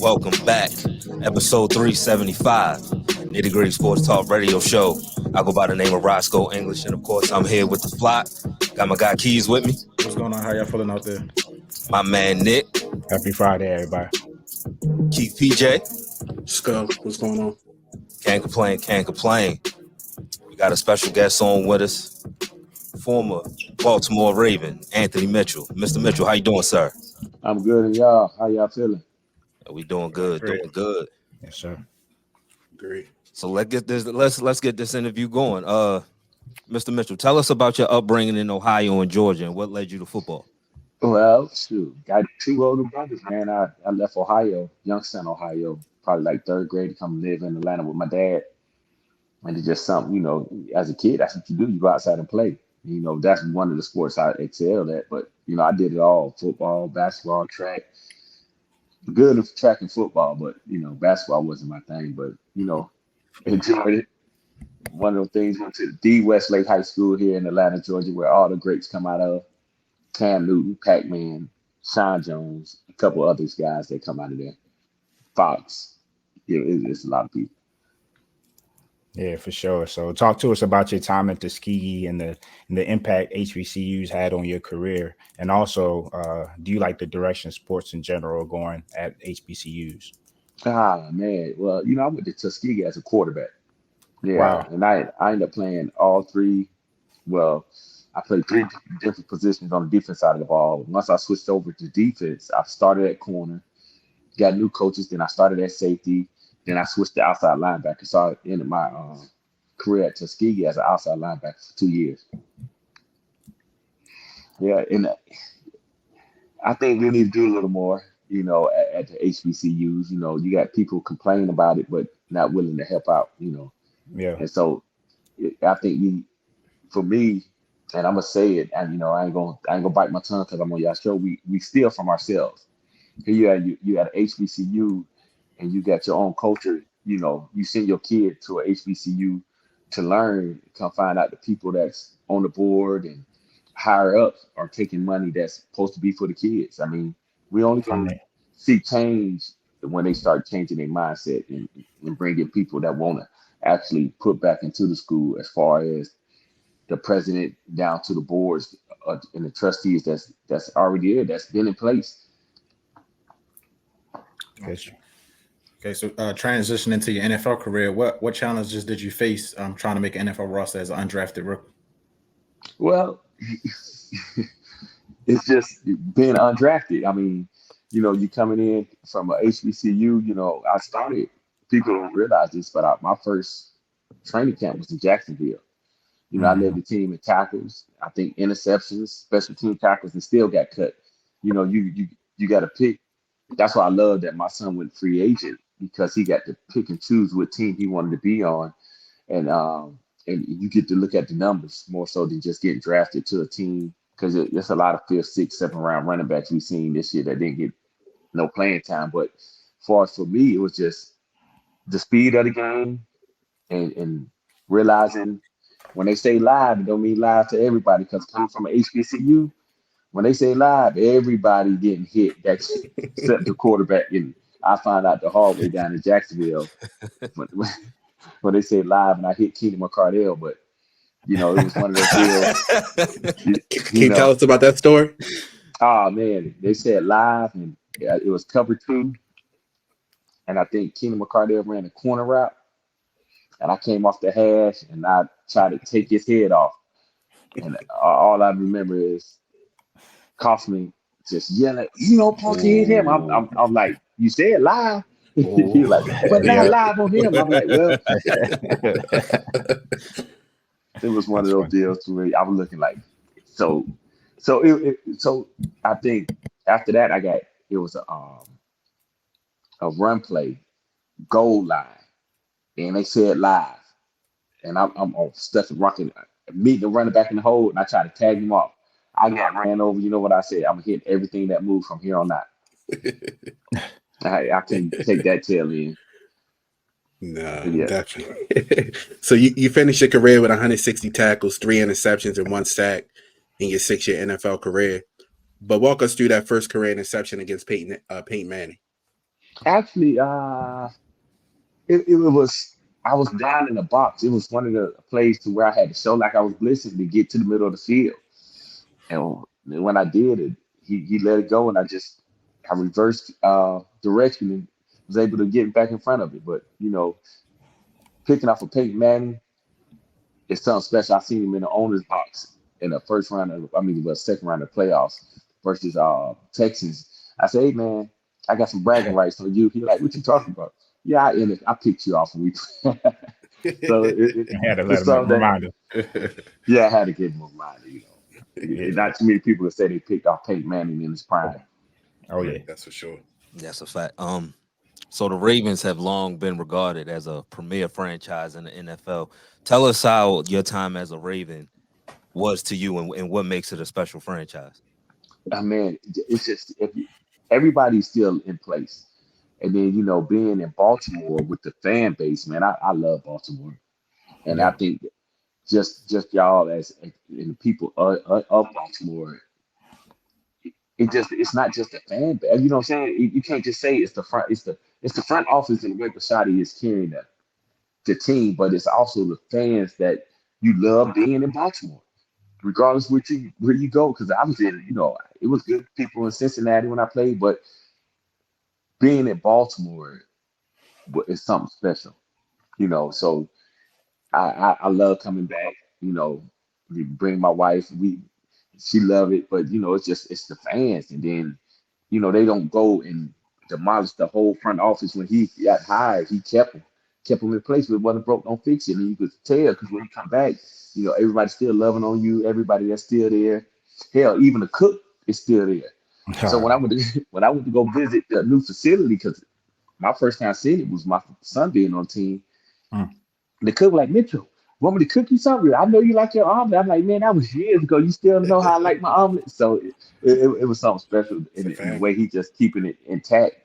Welcome back. Episode 375, Nitty Gritty Sports Talk Radio Show. I go by the name of Roscoe English, and of course, I'm here with the flock. Got my guy Keys with me. What's going on? How y'all feeling out there? My man Nick. Happy Friday, everybody. Keith PJ. Skull, what's going on? Can't complain. We got a special guest on with us, former Baltimore Raven, Anthony Mitchell. Mr. Mitchell, how you doing, sir? I'm good, and y'all? How y'all feeling? We doing good, Great. doing good. Yes, sir. Great. So let's get this interview going. Mr. Mitchell, tell us about your upbringing in Ohio and Georgia and what led you to football. Well, shoot, got two older brothers, man. I left Ohio, Youngstown, Ohio, probably like third grade to come live in Atlanta with my dad. And it's just something, as a kid, that's what you do. You go outside and play. That's one of the sports I excelled at. But, I did it all, football, basketball, track. Good at track and football, but, basketball wasn't my thing. But, enjoyed it. One of those things, went to the Westlake High School here in Atlanta, Georgia, where all the greats come out of. Cam Newton, Pac-Man, Sean Jones, a couple other guys that come out of there. Fox. It's a lot of people. Yeah, for sure. So talk to us about your time at Tuskegee and the impact HBCUs had on your career. And also, do you like the direction sports in general going at HBCUs? Ah, man. Well, I went to Tuskegee as a quarterback. Yeah. Wow. And I ended up playing all three. Well, I played three different positions on the defense side of the ball. Once I switched over to defense, I started at corner, got new coaches, then I started at safety. Then I switched to outside linebacker. So I ended my career at Tuskegee as an outside linebacker for 2 years. Yeah, and I think we need to do a little more, at the HBCUs. You got people complaining about it, but not willing to help out, Yeah. And so I think for me, and I'm gonna say it, and I ain't gonna bite my tongue because I'm on y'all show. We steal from ourselves. Here you at HBCU. And you got your own culture, you send your kid to a HBCU to learn, come find out the people that's on the board and higher up are taking money that's supposed to be for the kids. I mean, we only can see change when they start changing their mindset and bringing people that want to actually put back into the school, as far as the president down to the boards and the trustees that's already there, that's been in place. Yes. Okay, so transition into your NFL career, what challenges did you face trying to make an NFL roster as an undrafted rookie? Well, it's just being undrafted. I mean, you coming in from a HBCU, I started, people don't realize this, but my first training camp was in Jacksonville. I led the team in tackles, I think interceptions, special team tackles, and still got cut. You got to pick. That's why I love that my son went free agent, because he got to pick and choose what team he wanted to be on. And you get to look at the numbers more so than just getting drafted to a team, because there's a lot of 5th, 6th, 7th round running backs we've seen this year that didn't get no playing time. But as far as for me, it was just the speed of the game and realizing when they say live, it don't mean live to everybody, because coming from an HBCU, when they say live, everybody getting hit. That's except the quarterback. And I found out the hard way down in Jacksonville when they say live, and I hit Keenan McCardell. But it was one of those deals. Can you tell us about that story? Oh man, they said live, and it was cover 2, and I think Keenan McCardell ran a corner route, and I came off the hash, and I tried to take his head off, and all I remember is Kaufman just yelling, Paul can hit him. I'm like, you said live. He's like, but not live on him. I'm like, well, it was one of those deals where I was looking like, so I think after that it was a run play, goal line, and they said live, and I'm on stuff and rocking, meeting the running back in the hole, and I tried to tag him off. I got ran over. You know what I said? I'm gonna hit everything that moved from here on out. I can take that tail in. No, Yeah. definitely. So you finished your career with 160 tackles, 3 interceptions, and 1 sack in your 6-year NFL career. But walk us through that first career interception against Peyton Manning. Actually, it was I was down in the box. It was one of the plays to where I had to show like I was blitzing to get to the middle of the field. And when I did it, he let it go, and I reversed direction and was able to get back in front of it. But picking off of Peyton Manning is something special. I seen him in the owner's box in the second round of playoffs versus Texans. I said, hey man, I got some bragging rights on you. He like, what you talking about? Yeah, I picked you off a week. So You had to let it's him something that remind him. yeah, I had to give him a reminder. Yeah. Not too many people that say they picked off Peyton Manning in his prime. Oh yeah. That's for sure. That's a fact. So the Ravens have long been regarded as a premier franchise in the NFL. Tell us how your time as a Raven was to you, and what makes it a special franchise. I mean, it's just everybody's still in place. And then, being in Baltimore with the fan base, man, I love Baltimore. And I Yeah. think just y'all and the people of Baltimore, it's not just the fan base. You know what I'm saying? You can't just say it's the front, it's the front office and Rick Bashotti is carrying the team, but it's also the fans that you love being in Baltimore, regardless where you go. Because I was in, it was good people in Cincinnati when I played, but being in Baltimore is something special, So I love coming back. We bring my wife. She love it, but it's the fans, and then they don't go and demolish the whole front office. When he got hired, he kept him in place. But it wasn't broke, don't fix it. And you could tell because when he come back, everybody's still loving on you. Everybody that's still there. Hell, even the cook is still there. So when I went to go visit the new facility, because my first time seeing it was my son being on the team. Mm. The cook was like, Mitchell, want me to cook you something? I know you like your omelet. I'm like, man, that was years ago. You still know how I like my omelet. So it was something special in the way he just keeping it intact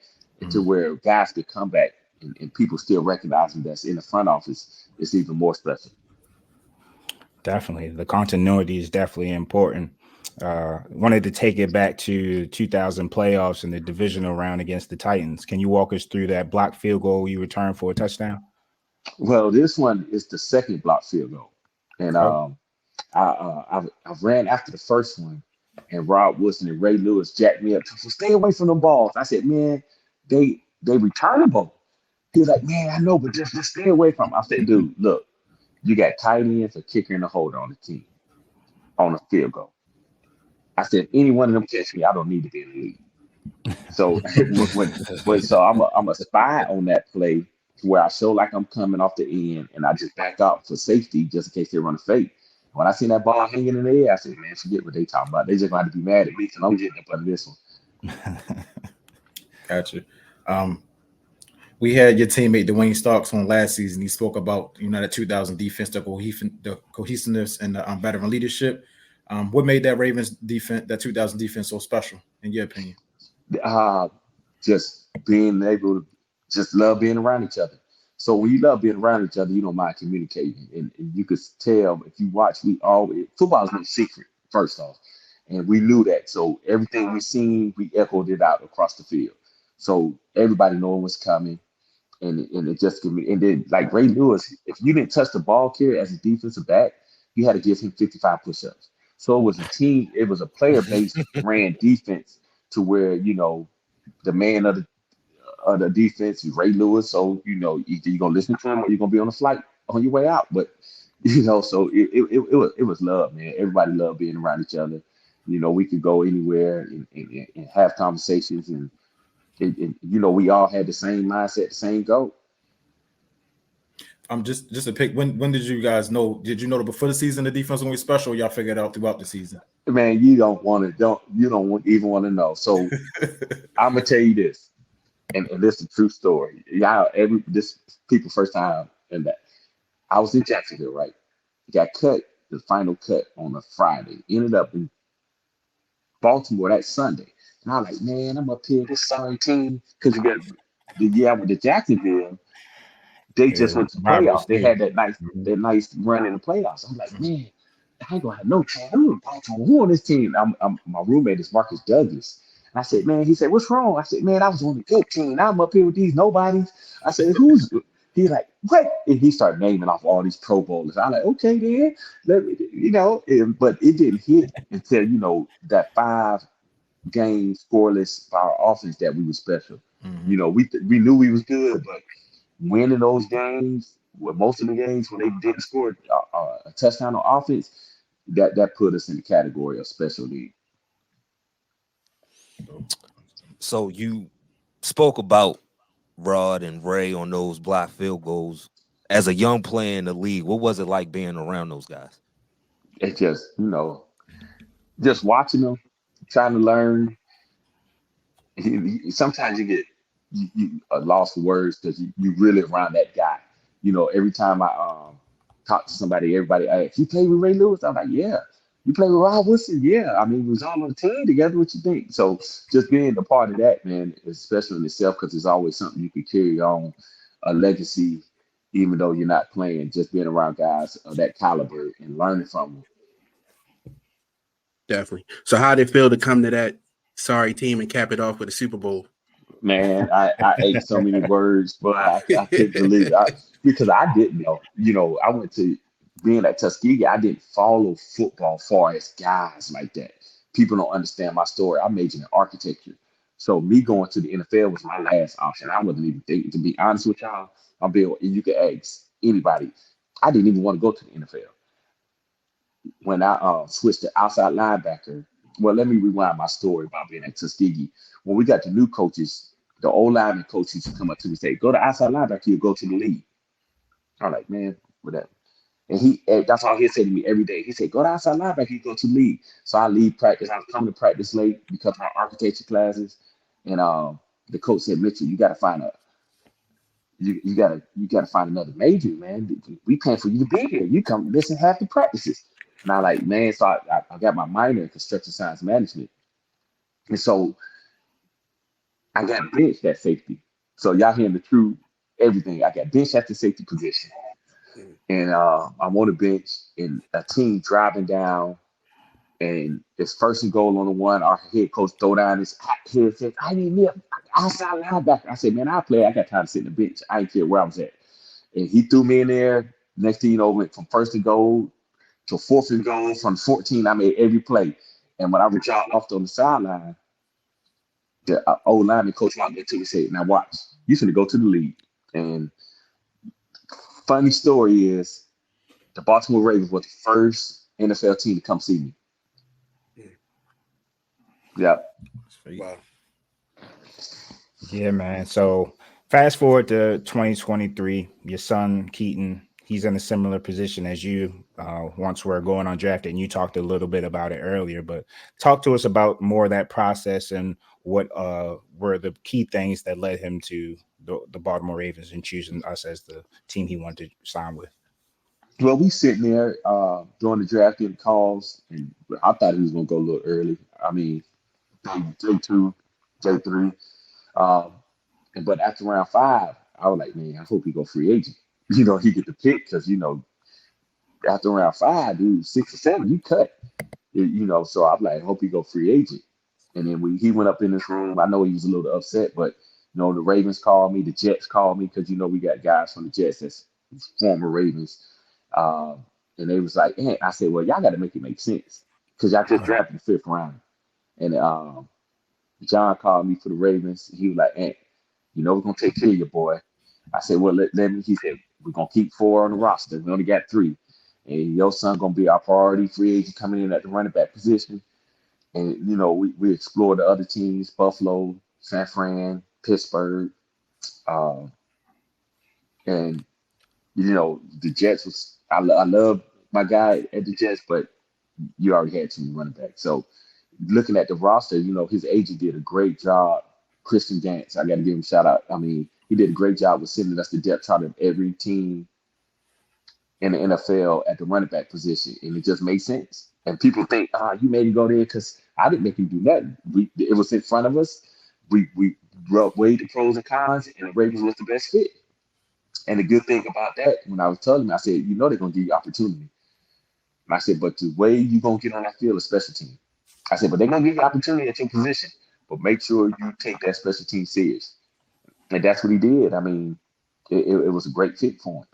to where guys could come back and people still recognize him that's in the front office. It's even more special. Definitely. The continuity is definitely important. Wanted to take it back to 2000 playoffs and the divisional round against the Titans. Can you walk us through that blocked field goal you returned for a touchdown? Well, this one is the second block field goal. And I ran after the first one, and Rob Wilson and Ray Lewis jacked me up. So stay away from them balls. I said, man, they returnable. He was like, man, I know, but just stay away from them. I said, dude, look, you got tight ends, a kicker, and a holder on the team on a field goal. I said, any one of them catch me, I don't need to be in the league. So so I'm a spy on that play where I show like I'm coming off the end and I just back up for safety just in case they run a fake. When I seen that ball hanging in the air, I said, man, forget what they talking about. They just going to be mad at me because I'm getting up under this one. Gotcha. We had your teammate Dwayne Starks on last season. He spoke about the 2000 defense, the cohesiveness, and the veteran leadership. What made that Ravens defense, that 2000 defense, so special, in your opinion? Just being able to just love being around each other. So when you love being around each other, you don't mind communicating, and you could tell if you watch. Football is no secret, first off, and we knew that. So everything we seen, we echoed it out across the field. So everybody knowing what's coming. And it just give me, and then like Ray Lewis, if you didn't touch the ball carrier as a defensive back, you had to give him 55 push-ups. So it was a team, it was a player-based ran defense to where the man of the defense is Ray Lewis. So either you're gonna listen to him or you're gonna be on a flight on your way out. But so it was love, man. Everybody loved being around each other. We could go anywhere and have conversations and. We all had the same mindset, the same goal. Just to pick, when did you guys know? Did you know that before the season the defense was going to be special? Or y'all figured it out throughout the season? Man, you don't even want to know. So I'm gonna tell you this, and this is a true story. This people first time and that I was in Jacksonville, right? Got cut, the final cut on a Friday. Ended up in Baltimore that Sunday. And I was like, man, I'm up here, this sorry team. Because you got the year I went to Jacksonville, they just went to Bible playoffs. They State. had that Mhm. nice run in the playoffs. I'm like, man, I ain't gonna have no chance. Who on this team? My roommate is Marcus Douglas. And I said, man, he said, what's wrong? I said, man, I was on the good team. Now I'm up here with these nobodies. I said, who's he's like, what? And he started naming off all these pro bowlers. I'm like, okay, then let me, but it didn't hit until, that 5-game scoreless by our offense that we were special. We knew we was good, but winning those games, most of the games when they didn't score a touchdown on offense, that put us in the category of special need. So you spoke about Rod and Ray on those block field goals. As a young player in the league, what was it like being around those guys? It's just, just watching them, trying to learn. Sometimes you get you lost for words because you really around that guy. Every time I talk to somebody, everybody asks, "You play with Ray Lewis?" I'm like, "Yeah." "You play with Rob Wilson?" "Yeah." I mean, we was all on the team together. What you think? So just being a part of that, man, is special in itself because it's always something you can carry on, a legacy, even though you're not playing. Just being around guys of that caliber and learning from them. Definitely. So how did it feel to come to that sorry team and cap it off with a Super Bowl? Man, I ate so many words, but I couldn't believe it because I didn't know. I went to being at Tuskegee. I didn't follow football far as guys like that. People don't understand my story. I majored in architecture, so me going to the NFL was my last option. I wasn't even thinking. To be honest with y'all, you can ask anybody. I didn't even want to go to the NFL when I switched to outside linebacker. Well, let me rewind my story about being at Tuskegee. When we got the new coaches, the old lineman coach used to come up to me and say, "Go to outside linebacker, you'll go to the league." I'm like, man, whatever. And that's all he'd say to me every day. He said, "Go to outside linebacker, you go to the league." So I leave practice. I was coming to practice late because of my architecture classes. And the coach said, "Mitchell, you gotta find you gotta find another major, man. We paying for you to be here. You come listen half the practices." And I like, man, so I got my minor in construction science management. And so I got benched at safety. So y'all hearing the true everything. I got benched at the safety position. And I'm on the bench and a team driving down and it's first and goal on the one. Our head coach throw down his head says, "I need me an outside linebacker." I said, "Man, I play. I got time to sit in the bench. I didn't care where I was at." And he threw me in there. Next thing you know, went from first and goal to fourth and goal. From 14, I made every play. And when I was dropped off on the sideline, the old lineman coach walked into me and said, "Now watch, you finna go to the league." And funny story is, the Baltimore Ravens were the first NFL team to come see me. Yeah. Wow. Yeah, man. So fast forward to 2023, your son Keaton, he's in a similar position as you once were going undrafted, and you talked a little bit about it earlier, but talk to us about more of that process and what were the key things that led him to the Baltimore Ravens and choosing us as the team he wanted to sign with. Well, we sitting there during the draft getting calls, and I thought he was gonna go a little early. I mean, J2, J3. Um, but after round 5, I was like, man, I hope he go free agent. He get the pick because after round 5, dude, 6 or 7, you cut. So I'm like, I hope he go free agent. And then he went up in this room. I know he was a little upset, but the Ravens called me, the Jets called me because we got guys from the Jets that's former Ravens. And they was like, hey, I said, well, y'all got to make it make sense because y'all just drafted the 5th round. And John called me for the Ravens. He was like, hey, we're gonna take care of your boy. I said, well, let me. He said, we're gonna keep 4 on the roster. We only got 3, and your son gonna be our priority free agent coming in at the running back position. And we explored the other teams: Buffalo, San Fran, Pittsburgh, and the Jets was. I love my guy at the Jets, but you already had 2 running backs. So looking at the roster, his agent did a great job. Christian Gantz, I got to give him a shout out. I mean, he did a great job with sending us the depth chart of every team in the NFL at the running back position, and it just made sense. And people think, you made him go there because I didn't make him do nothing. It was in front of us. We weighed the pros and cons, and the Ravens was the best fit. And the good thing about that, when I was telling him, I said, you know, they're gonna give you opportunity. And I said, but the way you gonna get on that field is special team. I said, but they're gonna give you opportunity at your position, but make sure you take that special team serious. And that's what he did. I mean, it was a great fit for him.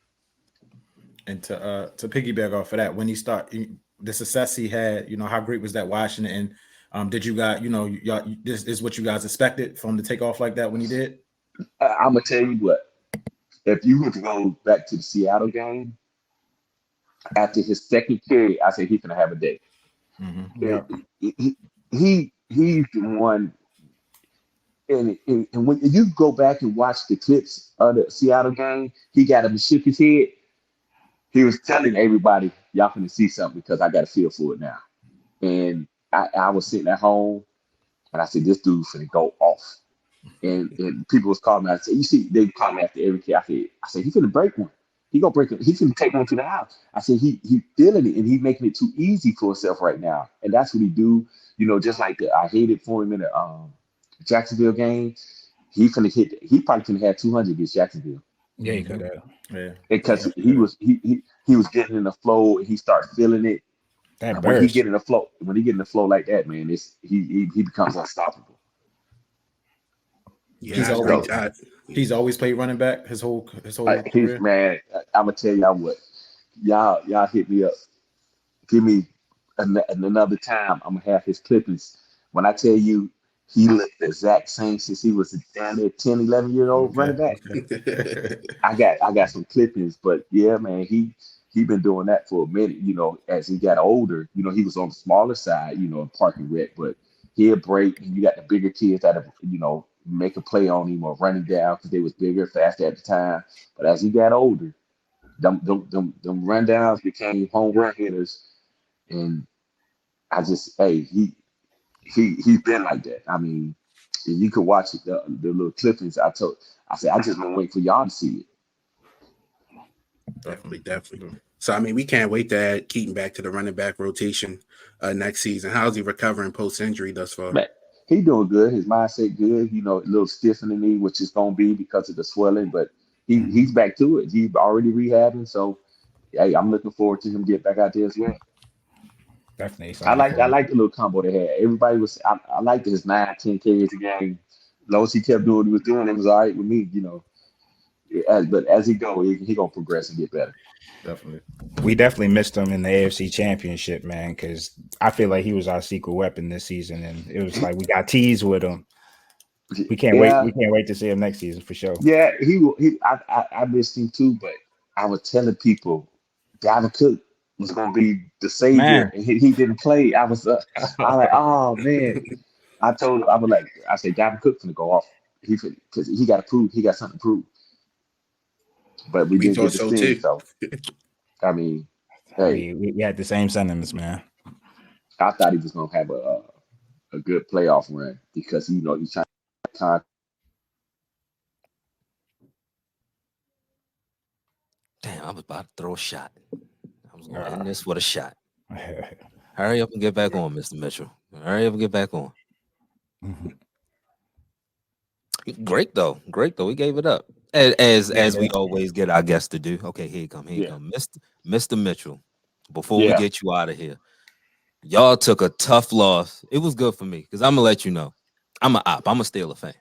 And to piggyback off of that, when he the success he had, you know, how great was that Washington? And did you guys, you know, this is what you guys expected from the takeoff like that when he did? I'm gonna tell you what. If you were to go back to the Seattle game, after his second period, I said he's gonna have a day. Mm-hmm. He's the one. And when you go back and watch the clips of the Seattle game, he got him and shook his head. He was telling everybody, y'all finna see something because I got a feel for it now. And I was sitting at home and I said, this dude finna go off. And people was calling me. I said, you see, they call me after every kid. I said, he's finna break one. He gonna break it. He's finna take one to the house. I said, he feeling it and he making it too easy for himself right now. And that's what he do. You know, just like I hated for him in the Jacksonville game. He probably couldn't have 200 against Jacksonville. Yeah, he could have. Yeah, because he was getting in the flow and he started feeling it. That When he burst. get in the flow like that, man, he becomes unstoppable. Yeah, he's always played running back his whole career. Man, I'm gonna tell y'all what, y'all hit me up. Give me another time. I'm gonna have his clippings. When I tell you he looked the exact same since he was down there 10, 11-year-old running back. I got some clippings, but yeah, man, he been doing that for a minute. You know, as he got older, you know, he was on the smaller side, you know, in parking wreck, but he'll break. And you got the bigger kids that have, you know, make a play on him or running down because they was bigger, faster at the time. But as he got older, them rundowns became home run hitters, and I just he's been like that. I mean, you could watch it, the little clippings. I said, I just been waiting for y'all to see it. Definitely. So, I mean, we can't wait to add Keaton back to the running back rotation next season. How's he recovering post-injury thus far? Man, he doing good. His mindset good. You know, a little stiff in the knee, which is going to be because of the swelling, but he's back to it. He's already rehabbing. So, hey, I'm looking forward to him get back out there as well. Definitely. I like the little combo they had. Everybody was. I liked his 9-10 carries a game. As long as he kept doing what he was doing, it was all right with me. You know. But as he go, he gonna progress and get better. Definitely. We definitely missed him in the AFC Championship, man, because I feel like he was our secret weapon this season, and it was like we got teased with him. We can't wait. We can't wait to see him next season for sure. Yeah, I missed him too, but I was telling people Dalvin Cook was gonna be the savior, Man. and he didn't play. I was like, oh man. I told him, I said Dalvin Cook's gonna go off. Because he got to prove, he got something to prove. But we didn't get to see him, so I mean, hey, we had the same sentiments, man. I thought he was gonna have a good playoff run because you know he's trying to. Damn, I was about to throw a shot. I was going to end this with a shot. Hurry up and get back on, Mr. Mitchell. Hurry up and get back on. Great though. We gave it up. As we always get our guests to do. Okay, here you come. Mr. Mitchell. Before we get you out of here, y'all took a tough loss. It was good for me because I'm gonna let you know. I'm a Steeler fan.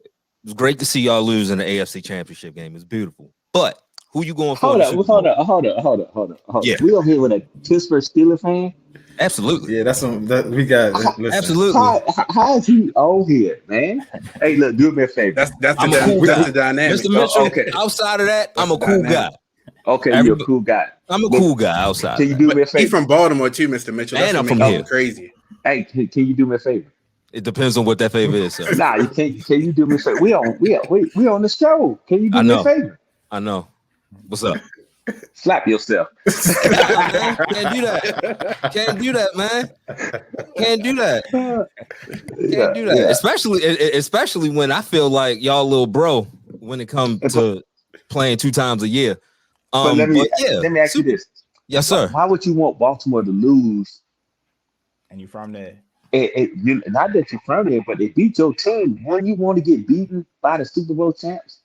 It was great to see y'all lose in the AFC Championship game. It's beautiful. But who you going for? Hold up. Yeah. We over here with a Pittsburgh Steelers fan. Absolutely. Yeah, that's we got. Listen. Absolutely. How is he on here, man? Hey, look, do me a favor. That's I'm a cool guy. the dynamic. Mr. Mitchell, okay. Outside of that, I'm a cool guy. Okay, you're a cool guy. I'm a cool guy outside. Can you do me a favor? He's from Baltimore too, Mr. Mitchell. And I'm from here. Crazy. Hey, can you do me a favor? It depends on what that favor is, sir. Nah, you can't. Can you do me a favor? We on the show. Can you do me a favor? I know. What's up? Slap yourself. Can't do that, man. Can't do that. Yeah. Especially when I feel like y'all little bro when it comes to playing 2 times a year. But let me ask you this. Yes, sir. Why would you want Baltimore to lose? And you from there? Not that you're from there, but they beat your team. Wouldn't you want to get beaten by the Super Bowl champs?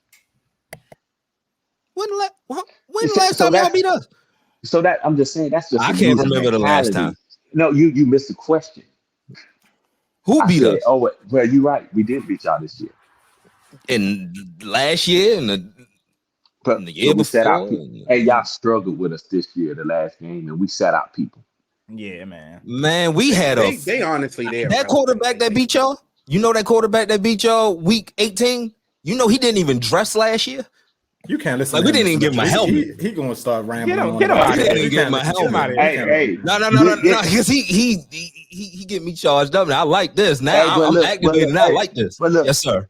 the last time y'all beat us? So that I'm just saying that's just I a can't loser remember the last mentality. time. No, you missed the question. Who beat us? Oh, well, you're right. We did beat y'all this year. In last year and the year we set out before. Hey, y'all struggled with us this year, the last game, and we set out people. Yeah, man. Man, we had they honestly there. That quarterback that beat y'all. You know that quarterback that beat y'all week 18. You know he didn't even dress last year. You can't listen. Like we didn't even give him a helmet. He gonna start rambling. Get him out of here. He didn't give him a helmet. Hey, no, because he get me charged up. And I like this. Now I'm activated. I like this. But look, yes, sir.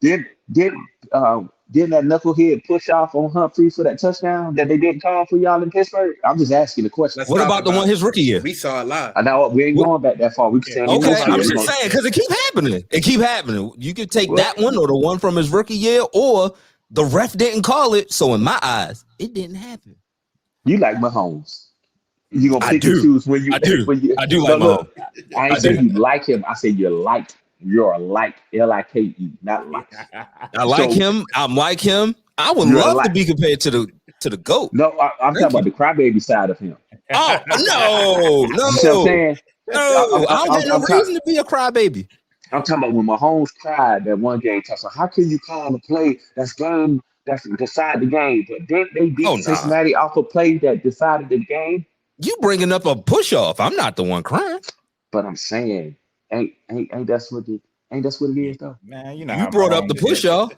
Didn't that knucklehead push off on Humphrey for that touchdown that they didn't call for y'all in Pittsburgh? I'm just asking the question. What about the one his rookie year? We saw a lot. I know we ain't going back that far. We can say okay. I'm just saying because it keep happening. It keep happening. You could take that one or the one from his rookie year, or the ref didn't call it. So in my eyes, it didn't happen. You like Mahomes. You gonna pick and choose when you. I do. I do like Mahomes. I ain't saying you like him. I say you like. You're like L-I-K-E, not like. I like him. I'm like him. I would love to be compared to the GOAT. No, I'm talking about the crybaby side of him. Oh no! You know what I'm saying? No, I don't have no reason to be a crybaby. I'm talking about when Mahomes cried that one game. So how can you call a play that's decide the game? But then they beat Cincinnati off a play that decided the game. You bringing up a push off? I'm not the one crying. But I'm saying, ain't that's what it is though? Man, you know you brought up the push off.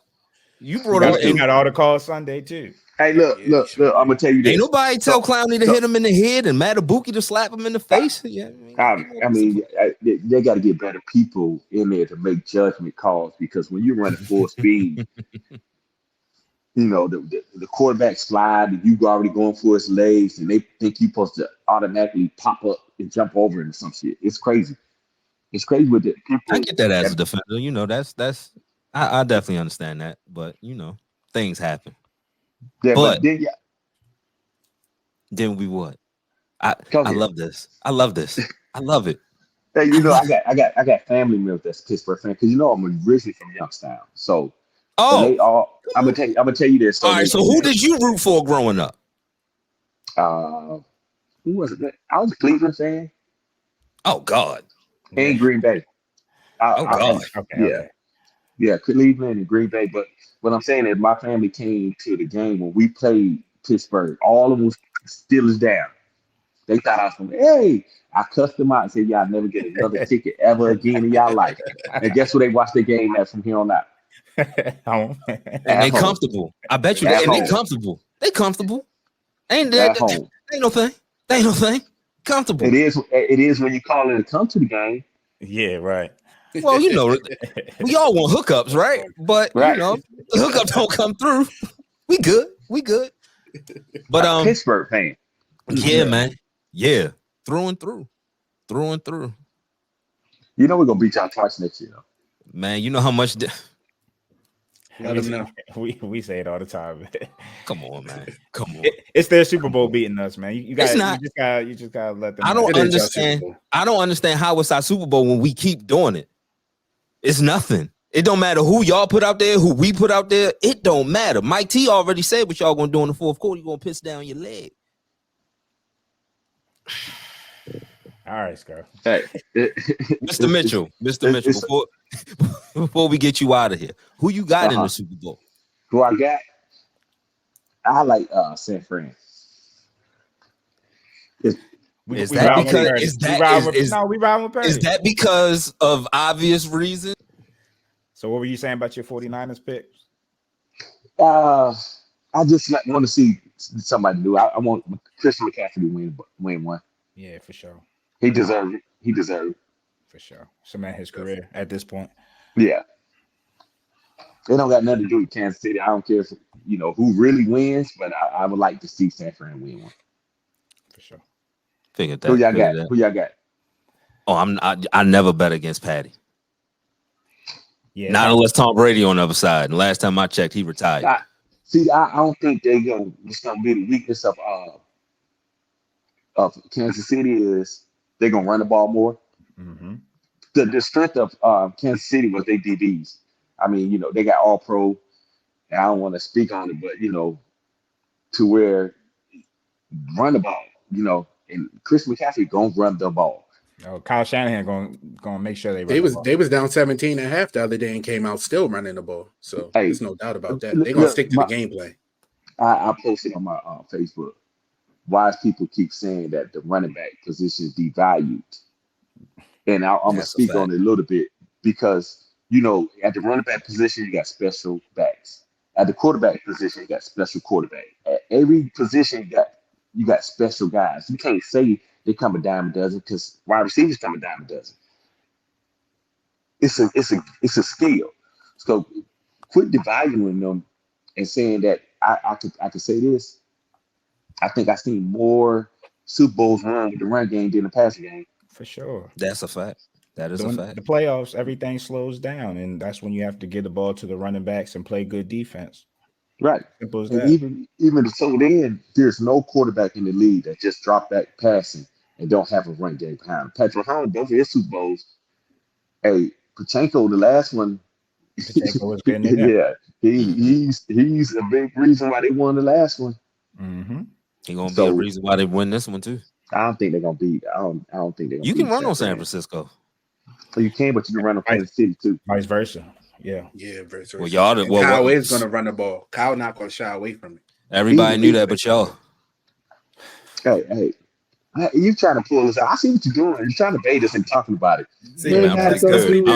You brought up. You got all the calls Sunday too. Hey, look! I'm gonna tell you this. Ain't nobody tell Clowney to hit him in the head and Matabuki to slap him in the face. Yeah, I mean, they got to get better people in there to make judgment calls because when you run at full speed, you know the quarterback slide and you already going for his legs, and they think you're supposed to automatically pop up and jump over and some shit. It's crazy. It's crazy with the people. I get that as a defender. You know, that's. I definitely understand that, but you know, things happen. Yeah, but then we what? I love this. I love this. I love it. Hey, you know, I got family members that's Pittsburgh fan because you know I'm originally from Youngstown. So I'm gonna tell you this. All right. So who did you root for growing up? Who was it? I was a Cleveland fan. Oh God. And Green Bay. God. Yeah, Cleveland and Green Bay. But what I'm saying is my family came to the game when we played Pittsburgh. All of them was Steelers down. They thought I was from, hey, I cussed them out and said, y'all never get another ticket ever again in y'all life. And guess what they watch the game at from here on out? And they comfortable. I bet you they comfortable. They comfortable. Ain't that ain't no thing. They ain't no thing. Comfortable. It is when you call it to come to the game. Yeah, right. Well, you know, we all want hookups, right? But you know, the hookups don't come through. We good. But Pittsburgh fan. Yeah, man. Yeah. Through and through. You know we're gonna beat y'all twice next year, though. Man, you know how much we say it all the time. Come on, man. Come on. It's their Super Bowl beating us, man. You just gotta let them. I don't understand how it's our Super Bowl when we keep doing it. It's nothing. It don't matter who y'all put out there, who we put out there. It don't matter. Mike T already said what y'all gonna do in the fourth quarter. You gonna piss down your leg. All right, Scar. Hey, Mr. Mitchell, before we get you out of here, who you got in the Super Bowl? Who I got? I like San Fran. Is that because of obvious reasons? So what were you saying about your 49ers pick? I just want to see somebody new. I want Christian McCaffrey to win one. Yeah, for sure. He deserved it. For sure. Cement his career at this point. Yeah. They don't got nothing to do with Kansas City. I don't care if who really wins, but I would like to see San Fran win one. For sure. Figured that. Who y'all got? Oh, I never bet against Patty. Yeah. Not unless Tom Brady on the other side. And last time I checked, he retired. I don't think it's gonna be the weakness of Kansas City is they're gonna run the ball more. Mm-hmm. The strength of Kansas City was their DBs. I mean, they got all pro. And I don't want to speak on it, but to where run the ball, and Chris McCaffrey gonna run the ball. Kyle Shanahan gonna make sure they run They the was ball. they was down 17.5 the other day and came out still running the ball. So Hey, there's no doubt about that. They're gonna stick to the gameplay. I posted on my Facebook. Why people keep saying that the running back position is devalued, and I'm gonna speak on it a little bit because at the running back position you got special backs. At the quarterback position you got special quarterback. At every position you got special guys. You can't say they come a dime a dozen because wide receivers come a dime a dozen. It's a skill. So quit devaluing them and saying that I could say this. I think I've seen more Super Bowls run with the run game than the passing game. For sure. That's a fact. That is a fact. The playoffs, everything slows down, and that's when you have to get the ball to the running backs and play good defense. Right. Simple as and that. even so then, there's no quarterback in the league that just drop back passing and don't have a run game behind him. Patrick Mahomes, both of his Super Bowls. Hey, Pachenko, the last one. Pachenko was getting in there. Yeah, he's a big reason why they won the last one. Mm-hmm. He's gonna be a reason why they win this one too. I don't think they're gonna beat. I don't think they're gonna. You can run on San Francisco. So you can, but you can run on Kansas City too. Vice versa. Yeah. Yeah, versus. Well, y'all. Kyle is gonna run the ball. Kyle not gonna shy away from it. Everybody knew that, but y'all. Hey, you trying to pull this out? I see what you're doing. You're trying to bait us and talking about it. See, man, I'm pretty good.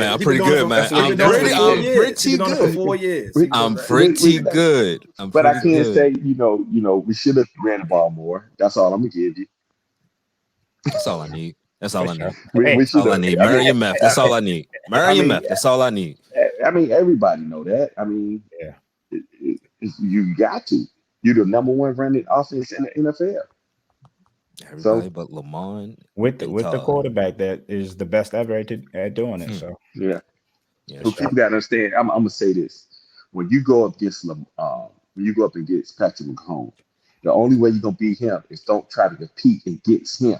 I'm pretty good, man. I'm pretty good for 4 years. I'm pretty good. But I can't say, we should have ran the ball more. That's all I'm gonna give you. That's all I need. That's all I need. That's all I need. Marion Meth. That's all I need. Marion Meth. That's all I need. I mean, everybody know that. I mean, yeah, you got to. You're the number one running offense in the NFL. Everybody but Lamont with the quarterback that is the best ever at doing it. So yeah. So people got to understand. I'm gonna say this: when you go up against Patrick Mahomes, the only way you're gonna beat him is don't try to compete against him.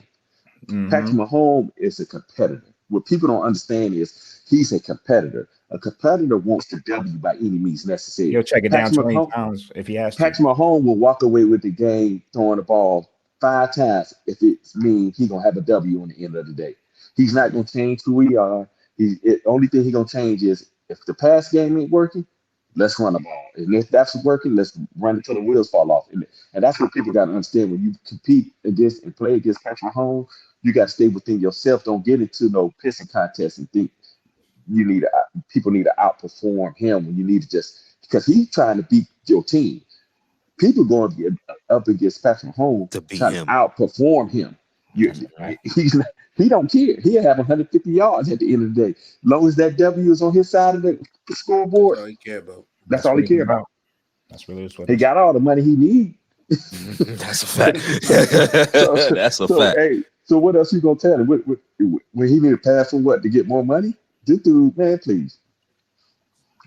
Mm-hmm. Patrick Mahomes is a competitor. What people don't understand is he's a competitor. A competitor wants to W by any means necessary. He'll check it down 20 pounds if he has to. Patrick Mahomes will walk away with the game throwing the ball 5 times if it means he's gonna have a W on the end of the day. He's not gonna change who we are. The only thing he's gonna change is if the pass game ain't working, let's run the ball. And if that's working, let's run until the wheels fall off. And that's what people gotta understand. When you compete against and play against Patrick Mahomes, you gotta stay within yourself. Don't get into no pissing contest and think people need to outperform him when you need to just because he's trying to beat your team. People going to get up against Patrick Mahomes to outperform him. He don't care. He'll have 150 yards at the end of the day. As long as that W is on his side of the scoreboard, that's all he care about. That's all he care about. That's really what he got all the money he needs. That's a fact. That's a fact. Hey, so what else you gonna tell him? When he need to pass for what to get more money? This dude, man, please.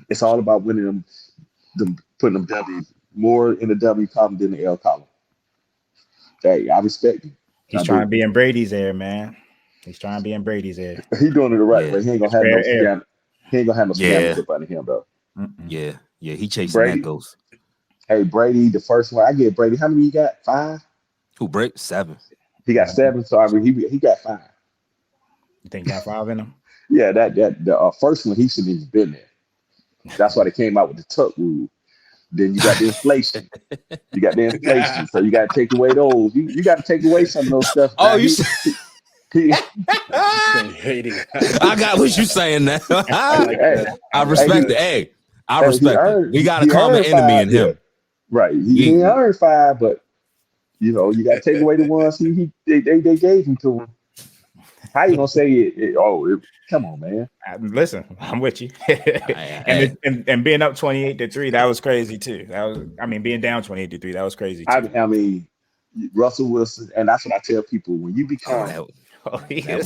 It's all about winning them putting them W's more in the W column than the L column. Hey, I respect him. He's trying to be in Brady's air, man. He's trying to be in Brady's air. He's doing it the right way. He ain't gonna have no scam. He ain't gonna have no scammers up under him though. Yeah, he chasing that ghost. Hey, Brady, the first one I get Brady. How many he got? 5? Who Brady? 7. He got 7. So I mean, he got 5. You think he got 5 in him? Yeah, the first one he shouldn't have been there. That's why they came out with the tuck rule. Then you got the inflation. So you got to take away those. You got to take away some of those stuff. Oh, I got what you saying now. I respect it. Hey, I respect it. We got a common enemy in him. Yeah. Right. He earned 5, but you got to take away the ones they gave him to him. How you gonna say it? Come on, man. Listen, I'm with you. and being up 28-3, that was crazy too. Being down 28-3, that was crazy too. I mean, Russell Wilson, and that's what I tell people when you become. We ain't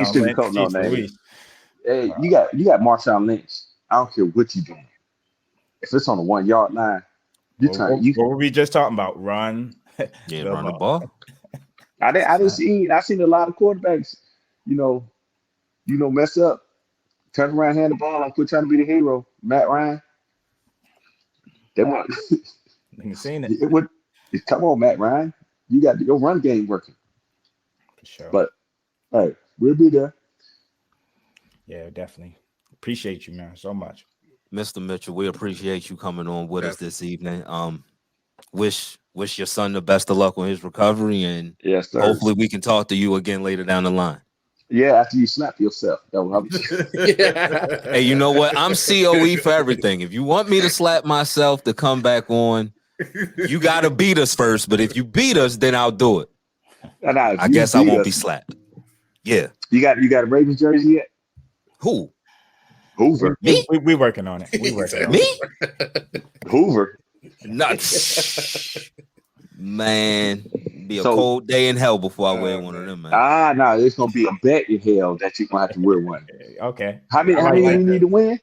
sugarcoating no name. Hey, you got Marshawn Lynch. I don't care what you're doing. If it's on the 1 yard line, what were we just talking about? Run. Yeah, run the ball. I seen a lot of quarterbacks, mess up, turn around, hand the ball, and quit trying to be the hero. Matt Ryan, They want You seen it it would. Come on, Matt Ryan. You got your run game working. for sure. But hey, we'll be there. Yeah, definitely. Appreciate you, man, so much. Mr. Mitchell, we appreciate you coming on with us this evening. Wish your son the best of luck on his recovery, and Yes, sir. hopefully we can talk to you again later down the line. Yeah, after you slap yourself. Hey, you know what? I'm COE for everything. If you want me to slap myself to come back on, you got to beat us first. But if you beat us, then I'll do it. I guess I won't be slapped. Yeah. You got a Ravens jersey yet? Who? Hoover. Me? We working on it. We working on Me? it. Hoover. Nuts. Man, be a cold day in hell before I wear one of them, man. No, it's gonna be a bet in hell that you're gonna have to wear one. Okay. How many you need to win?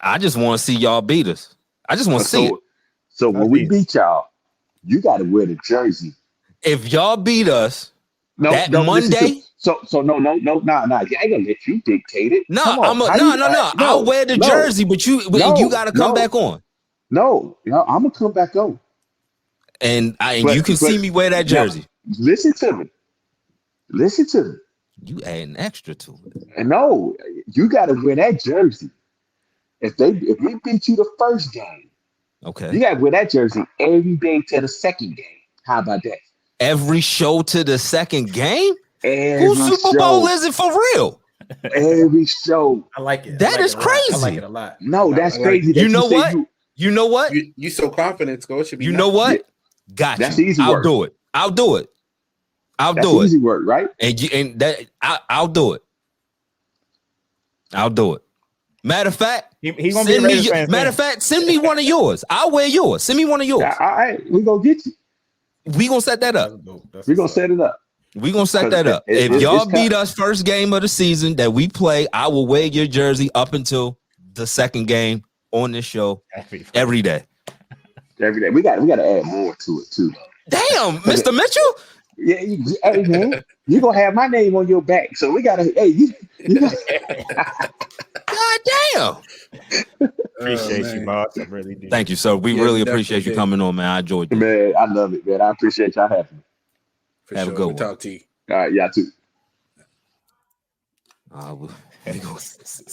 I just want to see y'all beat us. I just want to see it. So when we beat y'all, you got to wear the jersey. If y'all beat us Monday. No. You ain't gonna let you dictate it. No. I'll wear the jersey, but you got to come back on. No, I'm gonna come back on. And you can see me wear that jersey. Listen to me. You adding extra to it. And no, you got to wear that jersey. If we beat you the first game, okay, you got to wear that jersey every day to the second game. How about that? Every show to the second game? Whose Super Bowl is it for real? Every show. I like it. That is crazy. I like it a lot. No, that's crazy. You know what? You know what? You so confident, Go. Should be. You know what? Got you. That's easy work. I'll do it. That's easy work, right? I'll do it. I'll do it. Matter of fact, send me one of yours. I'll wear yours. Send me one of yours. All right, we gonna get you. We gonna set that up. We gonna set it up. We gonna set that up. If y'all beat us first game of the season that we play, I will wear your jersey up until the second game on this show every day. Every day. We got to add more to it too. Damn, Mr. Mitchell. Yeah, hey man, you gonna have my name on your back, so we gotta. Hey, you God damn. Appreciate you, boss. I really do. Thank you, sir. We really appreciate you coming on, man. I enjoyed it. Man, I love it, man. I appreciate y'all having me. Have a good one. Talk to you. All right, y'all too. I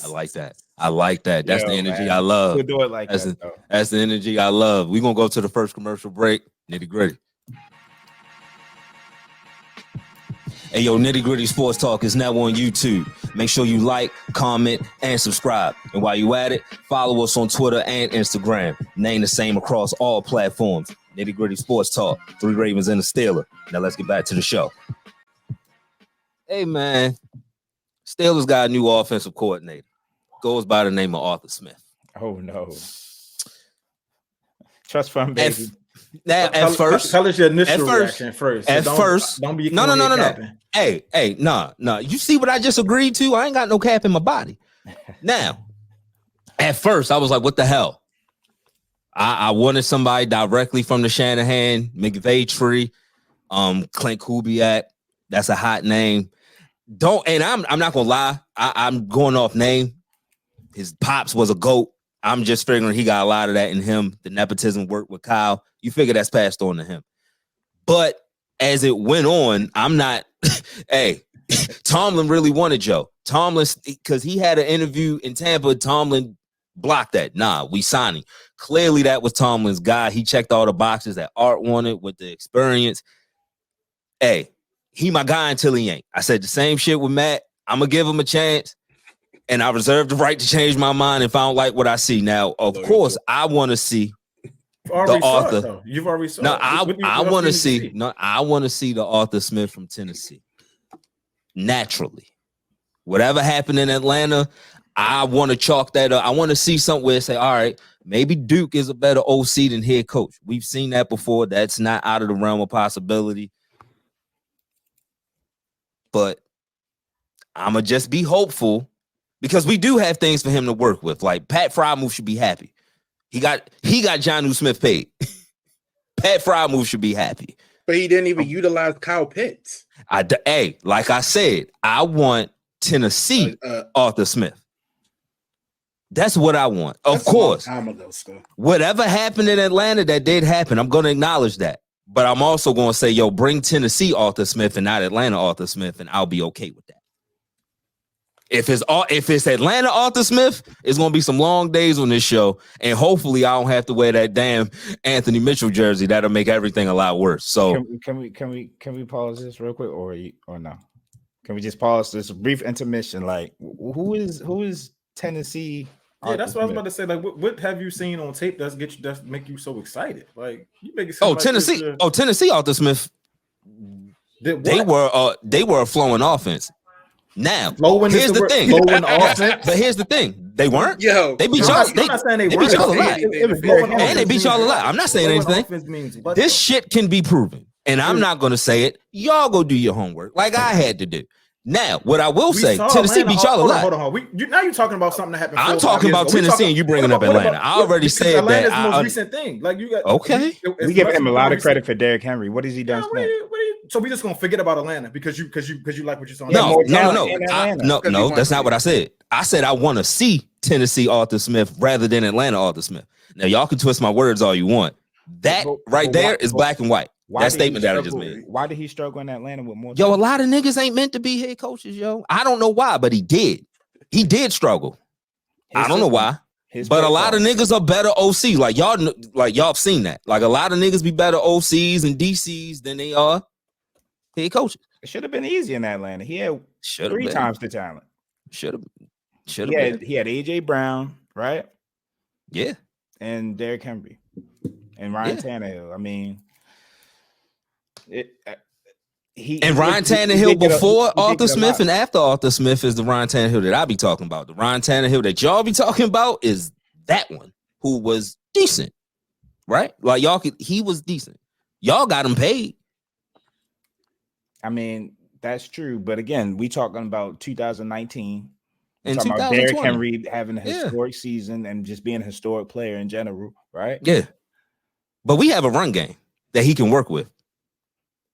like that. I like that. That's the energy I love. We'll do it like that. That's the energy I love. We're gonna go to the first commercial break. Nitty Gritty. Hey, yo, Nitty Gritty Sports Talk is now on YouTube. Make sure you like, comment, and subscribe. And while you at it, follow us on Twitter and Instagram. Name the same across all platforms. Nitty Gritty Sports Talk. 3 Ravens and a Steeler. Now let's get back to the show. Hey, man. Steelers got a new offensive coordinator. Goes by the name of Arthur Smith. Oh, no. Trust fund, baby. Tell us your initial reaction first. Don't be no. Hey, nah. You see what I just agreed to? I ain't got no cap in my body. Now, at first, I was like, what the hell? I wanted somebody directly from the Shanahan, McVay tree, Clint Kubiak. That's a hot name. I'm not gonna lie. I'm going off name. His pops was a GOAT. I'm just figuring he got a lot of that in him. The nepotism worked with Kyle. You figure that's passed on to him. But as it went on, I'm not. Hey, Tomlin really wanted Joe. Tomlin, because he had an interview in Tampa. Tomlin blocked that. Nah, we signing. Clearly, that was Tomlin's guy. He checked all the boxes that Art wanted with the experience. Hey, he my guy until he ain't. I said the same shit with Matt. I'm gonna give him a chance. And I reserve the right to change my mind if I don't like what I see. Now, of course, I want to see the author. You've already saw. No, I want to see. No, I want to see the Arthur Smith from Tennessee. Naturally, whatever happened in Atlanta, I want to chalk that up. I want to see something where say, all right, maybe Duke is a better OC than head coach. We've seen that before. That's not out of the realm of possibility. But I'm gonna just be hopeful. Because we do have things for him to work with. Like Pat Frymouth should be happy. He got Jonnu Smith paid. Pat Frymouth should be happy. But he didn't even utilize Kyle Pitts. Like I said, I want Tennessee Arthur Smith. That's what I want. Of That's a long course. time ago, so. Whatever happened in Atlanta, that did happen. I'm going to acknowledge that. But I'm also going to say, yo, bring Tennessee Arthur Smith and not Atlanta Arthur Smith, and I'll be okay with that. If it's Atlanta Arthur Smith, it's going to be some long days on this show, and hopefully I don't have to wear that damn Anthony Mitchell jersey. That'll make everything a lot worse. So can we pause this real quick, or no? Can we just pause this brief intermission? Like, who is Tennessee? Yeah, that's what I was about to say. Like, what have you seen on tape that make you so excited? Like, you make it seem like Tennessee Arthur Smith. They were a flowing offense. Now, here's the thing. But here's the thing. They weren't. Yo, they beat y'all. They beat y'all a lot. And they beat y'all a lot. I'm not saying anything. This shit can be proven. And I'm not going to say it. Y'all go do your homework like I had to do. Now, what I will say, Tennessee beat y'all a lot. Hold on. Now you're talking about something that happened. I'm talking about Tennessee and you bringing up Atlanta. I already said that. Atlanta's the most recent thing. Like, you got okay. We give him a lot of credit for Derrick Henry. What has he done? So we just gonna forget about Atlanta because you like what you saw. No. That's not what I said. I said I want to see Tennessee Arthur Smith rather than Atlanta Arthur Smith. Now y'all can twist my words all you want. That right there is black and white. That statement that I just made. Why did he struggle in Atlanta with more? Yo, a lot of niggas ain't meant to be head coaches, yo. I don't know why, but he did. He did struggle. I don't know why. But a lot of niggas are better OC. Like y'all have seen that. Like a lot of niggas be better OCs and DCs than they are head coaches. It should have been easy in Atlanta. He had three times the talent. Should have He had AJ Brown, right? Yeah. And Derrick Henry and Ryan Tannehill. I mean, Ryan Tannehill before Arthur Smith and after Arthur Smith is the Ryan Tannehill that I be talking about. The Ryan Tannehill that y'all be talking about is that one who was decent, right? Like he was decent. Y'all got him paid. I mean, that's true. But again, we talking about 2019. And talking about Derrick Henry having a historic season and just being a historic player in general, right? Yeah. But we have a run game that he can work with.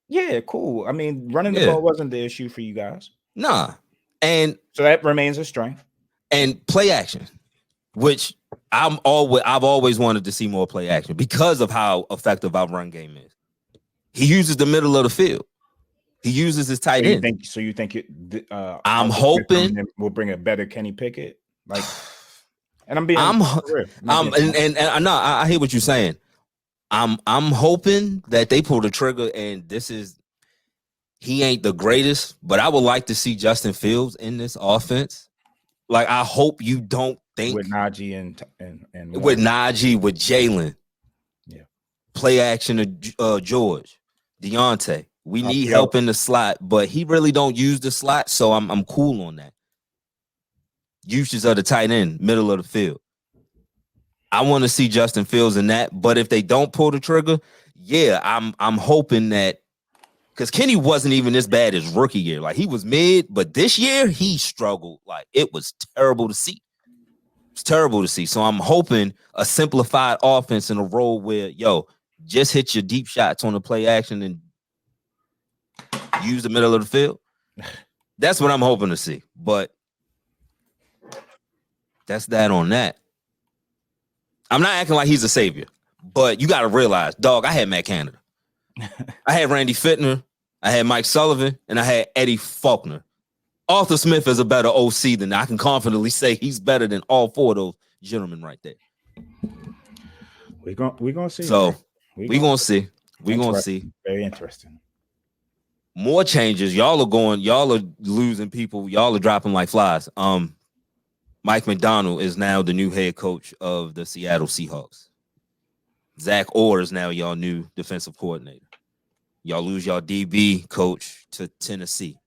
Yeah, cool. I mean, running the ball wasn't the issue for you guys. Nah. And so that remains a strength. And play action, which I've always wanted to see more play action because of how effective our run game is. He uses the middle of the field. He uses his tight end. You think I'm hoping we'll bring a better Kenny Pickett? Like, and I hear what you're saying. I'm hoping that they pull the trigger, and he ain't the greatest, but I would like to see Justin Fields in this offense. Like, I hope you don't think with Najee and with Najee, with Jalen, play action to George, Deontay. We need help in the slot, but he really don't use the slot, so I'm cool on that. Usage of the tight end, middle of the field. I want to see Justin Fields in that, but if they don't pull the trigger, I'm hoping that because Kenny wasn't even this bad his rookie year. Like, he was mid, but this year he struggled. Like, it was terrible to see. It's terrible to see. So I'm hoping a simplified offense in a role where, just hit your deep shots on the play action and use the middle of the field. That's what I'm hoping to see. But that's that on that. I'm not acting like he's a savior, but you got to realize, dog, I had Matt Canada. I had Randy Fittner. I had Mike Sullivan, and I had Eddie Faulkner. Arthur Smith is a better OC than I can confidently say he's better than all four of those gentlemen right there. We're gonna see. So we're gonna see. We're gonna see. Very interesting. More changes. Y'all are losing people. Y'all are dropping like flies. Mike McDonald is now the new head coach of the Seattle Seahawks. Zach Orr is now y'all new defensive coordinator. Y'all lose y'all DB coach to Tennessee.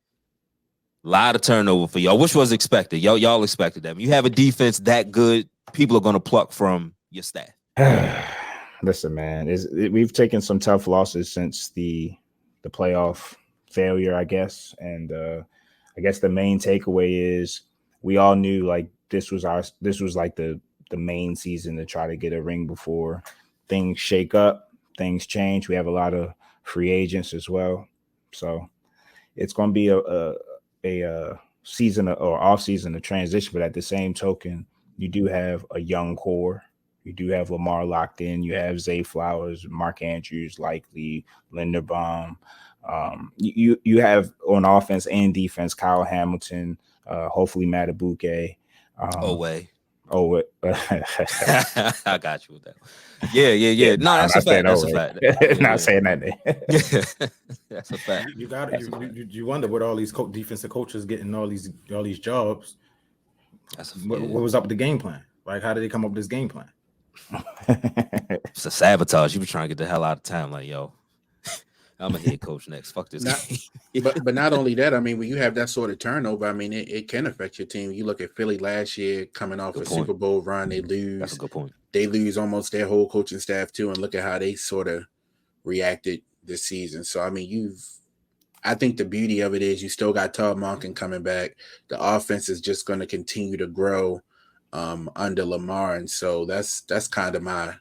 A lot of turnover for y'all, which was expected. Y'all expected that. When you have a defense that good, people are going to pluck from your staff. Listen, man, we've taken some tough losses since the playoff failure, I guess. And I guess the main takeaway is we all knew like this was like the main season to try to get a ring before things shake up, things change. We have a lot of free agents as well. So it's going to be a season or off season of transition. But at the same token, You do have a young core. You do have Lamar locked in. You have Zay Flowers, Mark Andrews, likely Linderbaum. You have on offense and defense Kyle Hamilton, hopefully Matabuke. Way. Oh, I got you with that. Yeah. No, that's a fact. That's a fact. Not saying that. Yeah. That's a fact. You wonder what all these defensive coaches getting all these jobs. What was up with the game plan? Like, how did they come up with this game plan? It's a sabotage. You were trying to get the hell out of town. Like, yo, I'm a head coach next. Fuck this. But not only that, I mean, when you have that sort of turnover, I mean, it can affect your team. You look at Philly last year, coming off Super Bowl run, they lose. That's a good point. They lose almost their whole coaching staff too, and look at how they sort of reacted this season. So I mean, I think the beauty of it is you still got Todd Monken coming back. The offense is just going to continue to grow under Lamar, and so that's kind of my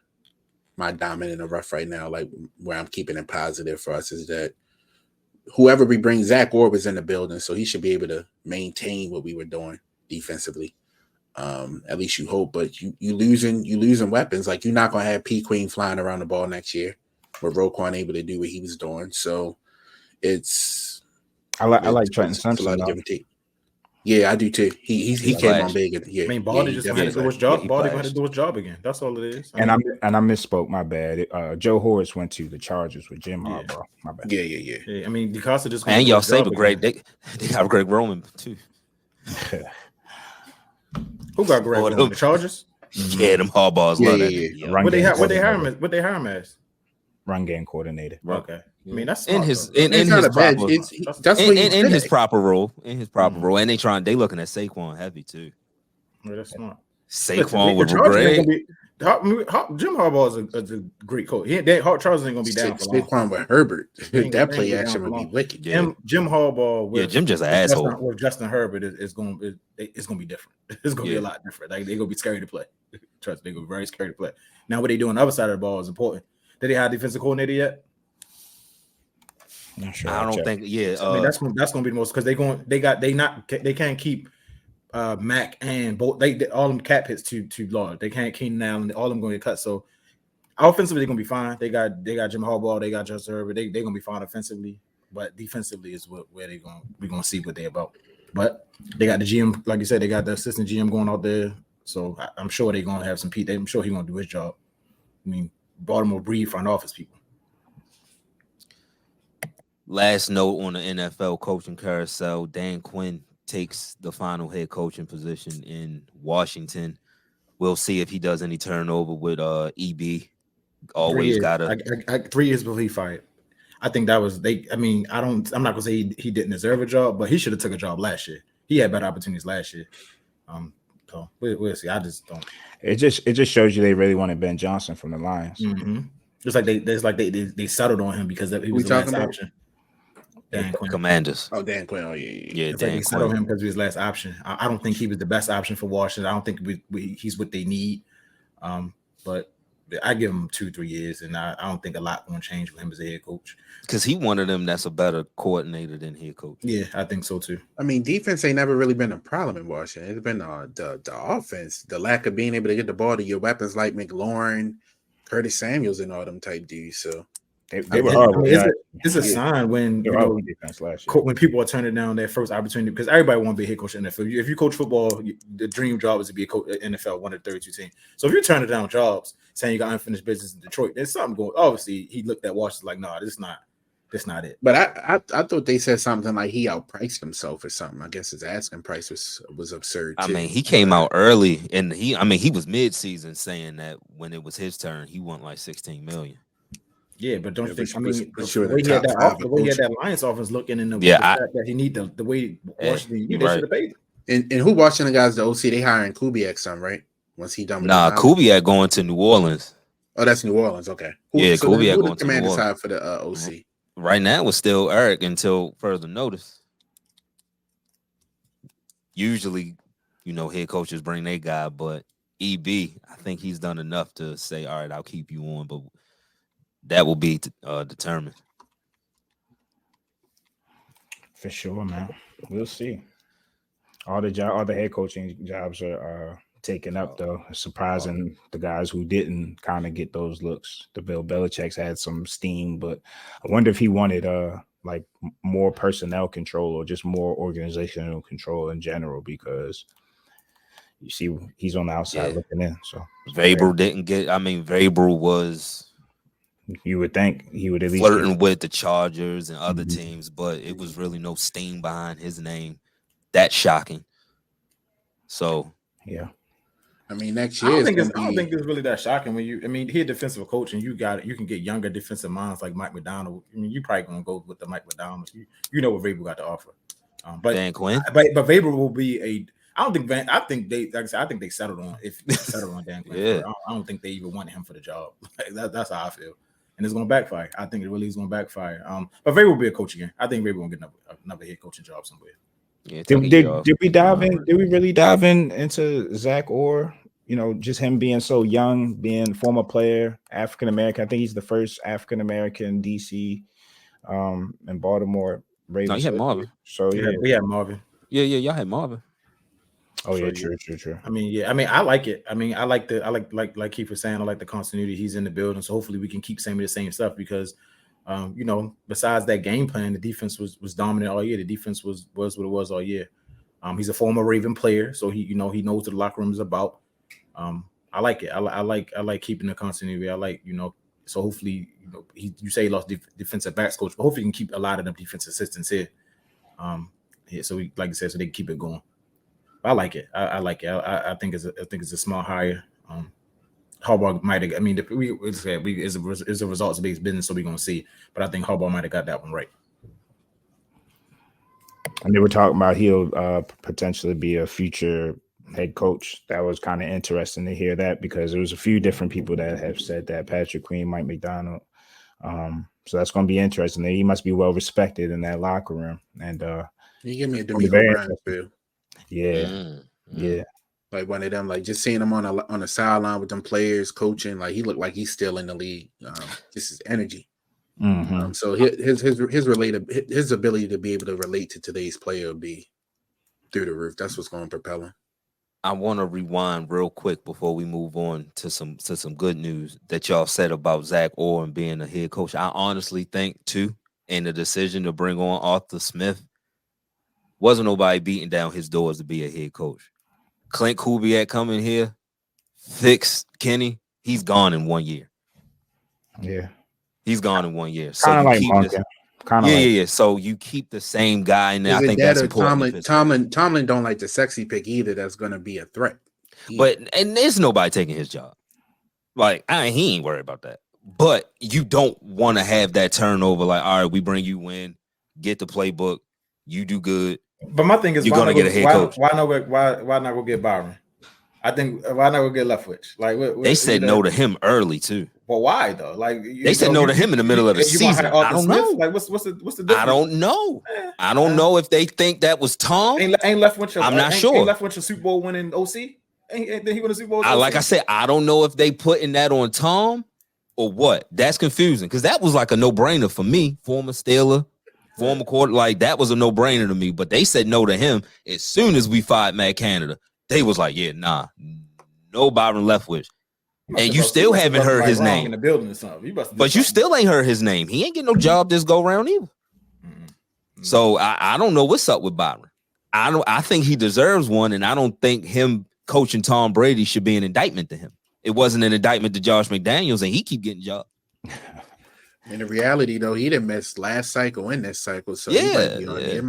diamond in the rough right now. Like, where I'm keeping it positive for us is that whoever we bring, Zach Orr was in the building, so he should be able to maintain what we were doing defensively. At least you hope, but you losing weapons. Like, you're not going to have P. Queen flying around the ball next year with Roquan able to do what he was doing. So I like Trenton Simpson. Yeah, I do too. He came on big. Yeah, I mean, Baldy just had to do his job. Baldy had to do his job again. That's all it is. I misspoke. My bad. Joe Horace went to the Chargers with Jim Harbaugh. My bad. Yeah. I mean, DeCosta just and y'all save a great. They got Greg Roman too. Who got Greg Roman? The Chargers? Yeah, them Harbaughs love that. Yeah. What they hire him as? Run game coordinator. Okay. I mean, that's in smart, his proper role. In his proper role, and they looking at Saquon heavy too. Yeah, that's smart. Saquon with Greg. Jim Harbaugh is a great coach. Charles ain't gonna be down for long. Saquon with Herbert. That play action would be wicked. Yeah. Jim Harbaugh. Jim just an asshole. With Justin Herbert is going to be different. It's going to be a lot different. Like, they're going to be scary to play. Trust me, they're going to be very scary to play. Now, what they do on the other side of the ball is important. Did they have a defensive coordinator yet? Not sure. I don't think. Yeah, I mean, that's going to be the most, because they can't keep Mac and both. They all them cap hits too large. They can't Keenan Allen. All of them going to get cut. So offensively, they're going to be fine. They got Jim Harbaugh. They got Justin Herbert. They're going to be fine offensively. But defensively is where we're going to see what they're about. But they got the GM, like you said, they got the assistant GM going out there. So I'm sure they're going to have some people. I'm sure he's going to do his job. I mean, Baltimore breed front office people. Last note on the NFL coaching carousel: Dan Quinn takes the final head coaching position in Washington. We'll see if he does any turnover with EB. Always got to 3 years before he fired. I think that was they. I mean, I'm not gonna say he didn't deserve a job, but he should have took a job last year. He had better opportunities last year. So we'll see. I just don't. It just shows you they really wanted Ben Johnson from the Lions. Mm-hmm. Just like they settled on him because he was the last option. Dan Quinn. Commanders. Oh, Dan Quinn. Oh, yeah. Dan Quinn. Settled him because he was the last option. I don't think he was the best option for Washington. I don't think he's what they need. But I give him 2-3 years, and I don't think a lot going to change with him as a head coach. Because he one of them that's a better coordinator than head coach. Yeah, I think so too. I mean, defense ain't never really been a problem in Washington. It's been the offense, the lack of being able to get the ball to your weapons like McLaurin, Curtis Samuels, and all them type dudes. So they were horrible. It's a sign when when people are turning down their first opportunity, because everybody want to be a head coach in the NFL. If you coach football, the dream job is to be a coach in the NFL, one of the 32 teams. So if you're turning down jobs, saying you got unfinished business in Detroit, there's something going. Obviously, he looked at Washington like, nah, that's not it. But I thought they said something like he outpriced himself or something. I guess his asking price was absurd too. I mean, he came out early, and he was mid-season saying that when it was his turn, he won like $16 million. Yeah, but don't think. I mean, the way he had that Lions offense looking in the fact that he need the way Washington, they should have paid him. And who Washington guys the OC? They hiring Kubiak some, right? Once he done with Kubiak going to New Orleans. Oh, that's New Orleans. Okay. Kubiak going to New Orleans. Side for the OC. Right now, it's still Eric until further notice. Usually, head coaches bring their guy, but EB, I think he's done enough to say, all right, I'll keep you on, but that will be determined. For sure, man. We'll see. All the head coaching jobs are taken up though. Surprising the guys who didn't kind of get those looks. The Bill Belichick's had some steam, but I wonder if he wanted like more personnel control or just more organizational control in general, because you see he's on the outside looking in. So Vrabel didn't get. I mean, Vrabel was. You would think he would at least flirting with the Chargers and other teams, but it was really no steam behind his name. That's shocking. So yeah. I mean, next year I don't think it's really that shocking when you. I mean, he's a defensive coach, and you can get younger defensive minds like Mike McDonald. I mean, you probably gonna go with the Mike McDonald. You know what Vrabel got to offer. But Dan Quinn. But Vrabel will be a. I don't think I think they. Like I said, I think they settled on Dan Quinn. Yeah. I don't think they even wanted him for the job. That's how I feel, and it's gonna backfire. I think it really is gonna backfire. But Vrabel will be a coach again. I think Vrabel will get another head coaching job somewhere. Yeah, did we dive in? Did we really dive into Zach Orr? You know, just him being so young, being former player, African American. I think he's the first African American DC in Baltimore Ravens. No, you had Marvin. So we had Marvin. Yeah, y'all had Marvin. Oh yeah, true. I mean, I like it. I mean, I like Keith was saying, I like the continuity. He's in the building, so hopefully we can keep saying the same stuff because, besides that game plan, the defense was dominant all year. The defense was what it was all year. He's a former Raven player, so he knows what the locker room is about. I like it. I like keeping the continuity. I like, so hopefully, you say he lost defensive backs coach, but hopefully he can keep a lot of them defensive assistants here. So we, like I said, so they can keep it going. I like it. I like it. I think it's a small hire. Harbaugh might have. I mean, it's a results-based business, so we're gonna see. But I think Harbaugh might have got that one right. And they were talking about he'll potentially be a future head coach. That was kind of interesting to hear that because there was a few different people that have said that. Patrick Queen, Mike McDonald. So that's going to be interesting. He must be well respected in that locker room. And you give me a D'Amico Brown feel. Yeah. Like one of them, like just seeing him on the sideline with them players coaching, like he looked like he's still in the league. Just his energy. Mm-hmm. So his ability to be able to relate to today's player will be through the roof. That's what's going to propel him. I want to rewind real quick before we move on to some good news that y'all said about Zach Orr and being a head coach. I honestly think too, in the decision to bring on Arthur Smith, wasn't nobody beating down his doors to be a head coach. Clint Kubiak coming here, fix Kenny. He's gone in 1 year. Yeah, he's gone in 1 year. Kind of like Monken. Yeah. So you keep the same guy, and I think that's important. Tomlin don't like the sexy pick either. That's going to be a threat. And there's nobody taking his job. Like he ain't worried about that. But you don't want to have that turnover. Like, all right, we bring you in, get the playbook, you do good. But my thing is, you're going to get a head coach. Why not go get Byron? I think why not go get Leftwich? Like they said no to him early too. But why though? Like they said no to him in the middle of the season. I don't know. Like what's the difference? I don't know. I don't know if they think that was Tom. Ain't Leftwich? I'm not sure. Ain't Leftwich a Super Bowl winning OC? Ain't he win a Super Bowl? Like I said, I don't know if they putting that on Tom or what. That's confusing because that was like a no brainer for me. Former Steeler, former quarter, like that was a no brainer to me. But they said no to him as soon as we fired Matt Canada. They was like, yeah, nah, no Byron Leftwich. And you still haven't heard his name in the building or something. But you still ain't heard his name. He ain't getting no job this go round either. Mm-hmm. So I don't know what's up with Byron. I think he deserves one, and I don't think him coaching Tom Brady should be an indictment to him. It wasn't an indictment to Josh McDaniels, and he keep getting jobs. In the reality, though, he didn't miss last cycle and this cycle, so it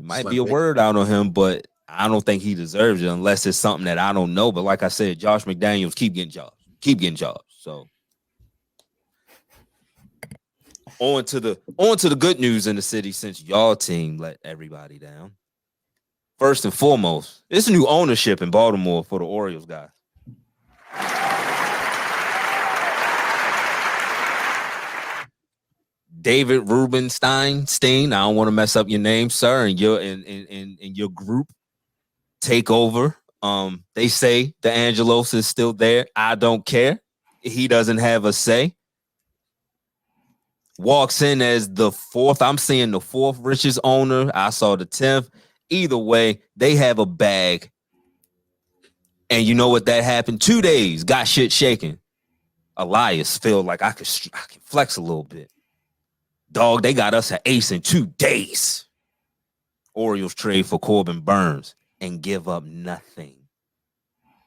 might be a word out on him, but I don't think he deserves it unless it's something that I don't know. But like I said, Josh McDaniels keep getting jobs. So on to the good news in the city since y'all team let everybody down. First and foremost, it's new ownership in Baltimore for the Orioles guys. David Rubenstein, I don't want to mess up your name, sir, and your in your group take over. They say DeAngelos is still there. I don't care. He doesn't have a say. Walks in as the fourth. I'm seeing the fourth richest owner. I saw the 10th. Either way, they have a bag And you know what that happened? 2 days, got shit shaking. Elias feel like I can flex a little bit. Dog, they got us an ace in 2 days. Orioles trade for Corbin Burns and give up nothing.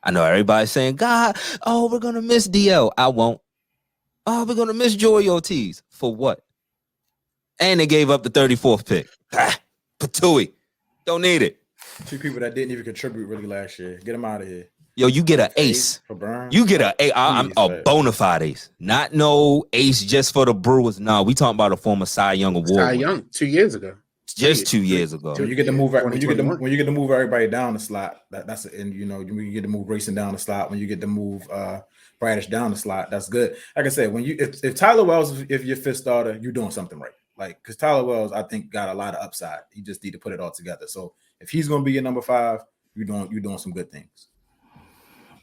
I know everybody's saying, God, oh, we're going to miss DL. I won't. Oh, we're going to miss Joey Ortiz. For what? And they gave up the 34th pick. Patui. Don't need it. 2 people that didn't even contribute really last year. Get them out of here. Yo, you get an ace. For Burns. You get I'm a bona fide ace. Not no ace just for the Brewers. No, we talking about a former Cy Young award. Cy Young 2 years ago. Just 2 years ago. When you get to move, when you get to move everybody down the slot, that's and you know when you get to move Grayson down the slot, when you get to move Bradish down the slot, that's good. Like I said, when you if Tyler Wells, if you're 5th starter, you're doing something right. Like because Tyler Wells, I think got a lot of upside. He just need to put it all together. So if he's going to be your number 5, you're doing some good things.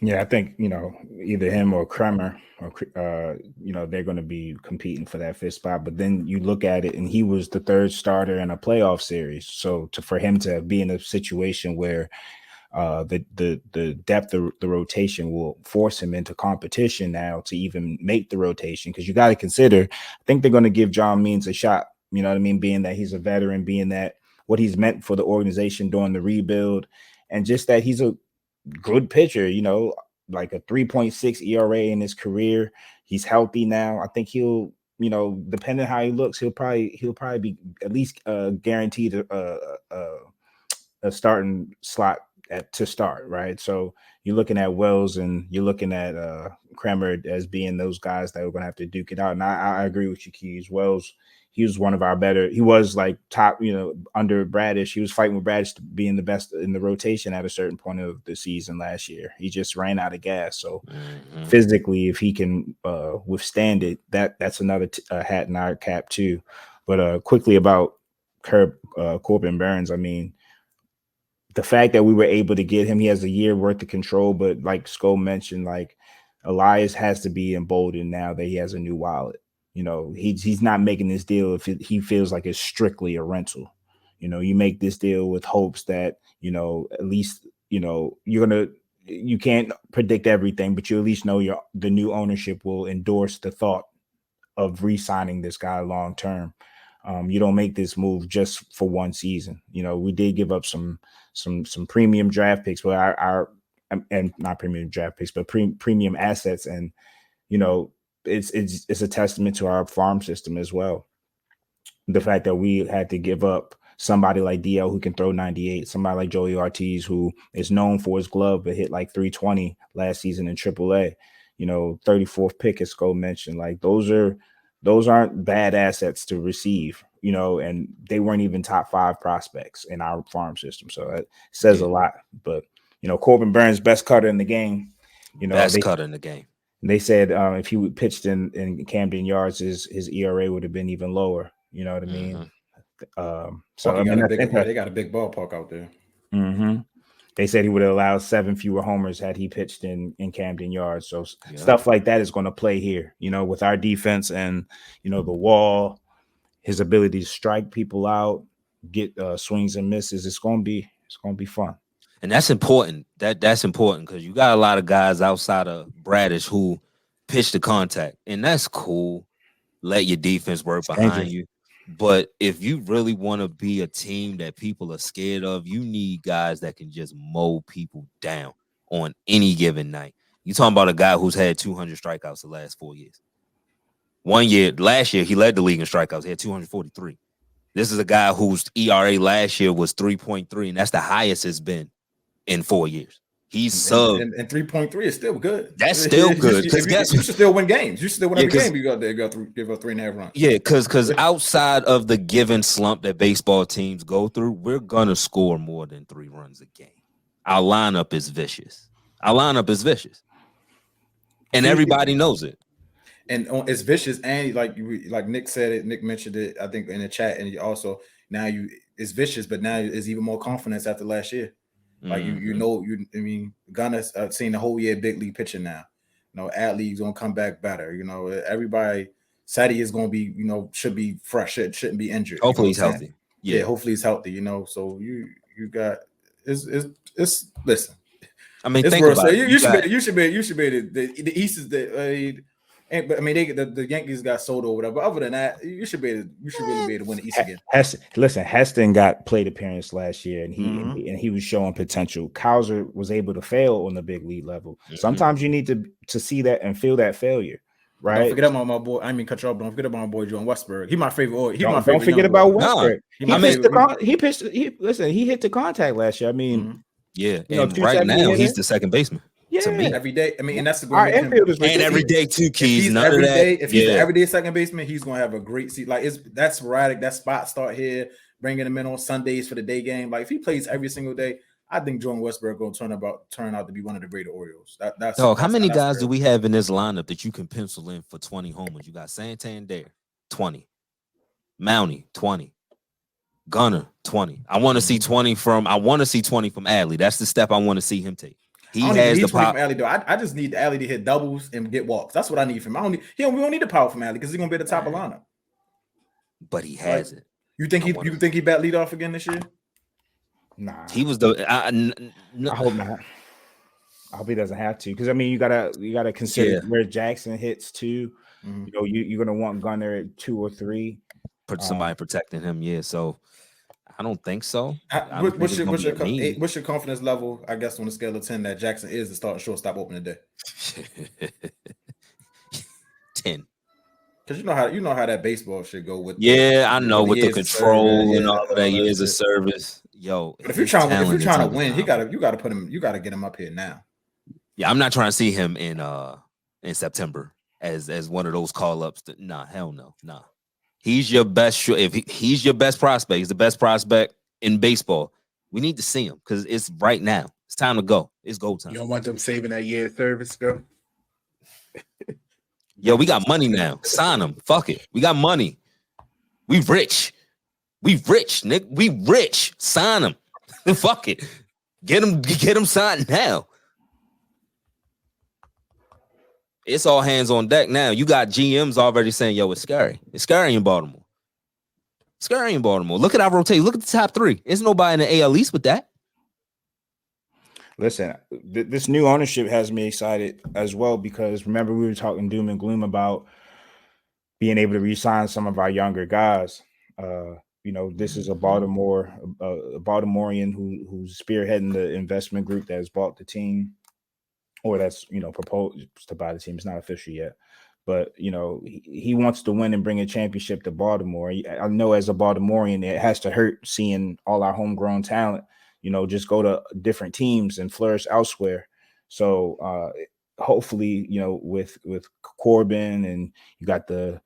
Yeah, I think, either him or Kremer or, they're going to be competing for that 5th spot. But then you look at it and he was the 3rd starter in a playoff series. So for him to be in a situation where the depth of the rotation will force him into competition now to even make the rotation. Because you got to consider, I think they're going to give John Means a shot. You know what I mean? Being that he's a veteran, being that what he's meant for the organization during the rebuild, and just that he's a good pitcher, like a 3.6 ERA in his career. He's healthy now. I think he'll, depending on how he looks, he'll probably be at least guaranteed a starting slot to start, right? So you're looking at Wells and you're looking at Kremer as being those guys that are going to have to duke it out. And I agree with you, Keys. Wells, he was one of our better. He was like top, under Bradish. He was fighting with Bradish to being the best in the rotation at a certain point of the season last year. He just ran out of gas. So physically, if he can withstand it, that's another hat in our cap too. But quickly about Corbin Burns, I mean, the fact that we were able to get him, he has a year worth of control. But like Sko mentioned, like Elias has to be emboldened now that he has a new wallet. He's not making this deal if he feels like it's strictly a rental. You make this deal with hopes that, at least, you can't predict everything, but you at least know the new ownership will endorse the thought of re-signing this guy long term. You don't make this move just for one season. We did give up some premium draft picks, but and not premium draft picks, but premium assets, and it's a testament to our farm system as well. The fact that we had to give up somebody like DL who can throw 98, somebody like Joey Ortiz who is known for his glove but hit like 320 last season in AAA. 34th pick, as Sko mentioned, like those aren't bad assets to receive. And they weren't even top 5 prospects in our farm system. So it says a lot. But Corbin Burns, best cutter in the game. Best cutter in the game. They said if he pitched in Camden Yards, his ERA would have been even lower. You know what I mean? They got a big ballpark out there. Mm-hmm. They said he would have allowed 7 fewer homers had he pitched in Camden Yards. So stuff like that is going to play here. With our defense and the wall, his ability to strike people out, get swings and misses. It's going to be fun. And that's important. That's important because you got a lot of guys outside of Bradish who pitch the contact, and that's cool. Let your defense work behind you. But if you really want to be a team that people are scared of, you need guys that can just mow people down on any given night. You're talking about a guy who's had 200 strikeouts the last 4 years. Last year, he led the league in strikeouts. He had 243. This is a guy whose ERA last year was 3.3, and that's the highest it's been in 4 years. He's sub. And 3.3 is still good. That's still good. You should still win games. You should still win every game. You got give up 3.5 runs. Yeah, because outside of the given slump that baseball teams go through, we're going to score more than 3 runs a game. Our lineup is vicious. And everybody knows it. And it's vicious. And like Nick said it, Nick mentioned it, I think, in the chat. And also now it's vicious, but now it's even more confidence after last year. Like Gunner's seen the whole year big league pitching now. Adley's gonna come back better. Everybody. Sadie is gonna be, should be fresh. It shouldn't be injured. Hopefully he's healthy. Yeah, hopefully he's healthy. So you got it's listen. I mean, It's think worse. So about it. you should be the East is but I mean the Yankees got sold or whatever. But other than that, you should really be able to win the East again. Heston got plate appearance last year, and Mm-hmm. he was showing potential. Cowser was able to fail on the big league level. Mm-hmm. Sometimes you need to see that and feel that failure, right? Don't forget about my boy. I mean, cut you off. Don't forget about my boy John Westberg. He my favorite. Don't forget about Westberg. Nah, He hit the contact last year. I mean, yeah, you know, and right now he's the second baseman. Yeah, to me. Every day. I mean, and that's the our infielders and every day too, Keys. If None of that. If he's the everyday second baseman, he's gonna have a great seat. Like that's sporadic. That spot start here, bringing him in on Sundays for the day game. Like if he plays every single day, I think Jordan Westberg gonna turn out to be one of the greater Orioles. That's how many guys do we have in this lineup that you can pencil in for 20 homers? You got Santander, 20, Mountie, 20, Gunner, 20. I want to see 20 from Adley. That's the step I want to see him take. He has the power. Alley, though. I just need Alley to hit doubles and get walks. That's what I need from him. We don't need the power from Alley because he's gonna be at the top of the lineup. But he has it. You think he bat leadoff again this year? Nah, he was the. I hope not. I hope he doesn't have to because I mean you gotta consider where Jackson hits too. Mm-hmm. You know you're gonna want Gunner at 2 or 3. Put somebody protecting him. Yeah, so. I don't think so. What's your confidence level? I guess on a scale of 10 that Jackson is the starting shortstop opening day. 10. Because you know how that baseball should go with. I know with the control and all of that years of service. Yo, but if you're trying to win, you gotta put him. You gotta get him up here now. Yeah, I'm not trying to see him in September as one of those call ups. Nah, hell no, nah. He's your best. If he's your best prospect, he's the best prospect in baseball. We need to see him because it's right now. It's time to go. It's go time. You don't want them saving that year of service, bro? Yo, we got money now. Sign him. Fuck it. We got money. We rich. Nick. We rich. Sign him. Fuck it. Get him signed now. It's all hands on deck now. You got GMs already saying, yo, it's scary. It's scary in Baltimore. Look at our rotation. Look at the top 3. There's nobody in the AL East with that. Listen, this new ownership has me excited as well because remember we were talking doom and gloom about being able to re-sign some of our younger guys. This is a Baltimorean who's spearheading the investment group that has bought the team. Or that's proposed to buy the team. It's not official yet, but he wants to win and bring a championship to Baltimore. I know as a Baltimorean, it has to hurt seeing all our homegrown talent, just go to different teams and flourish elsewhere. So hopefully, with Corbin and you got the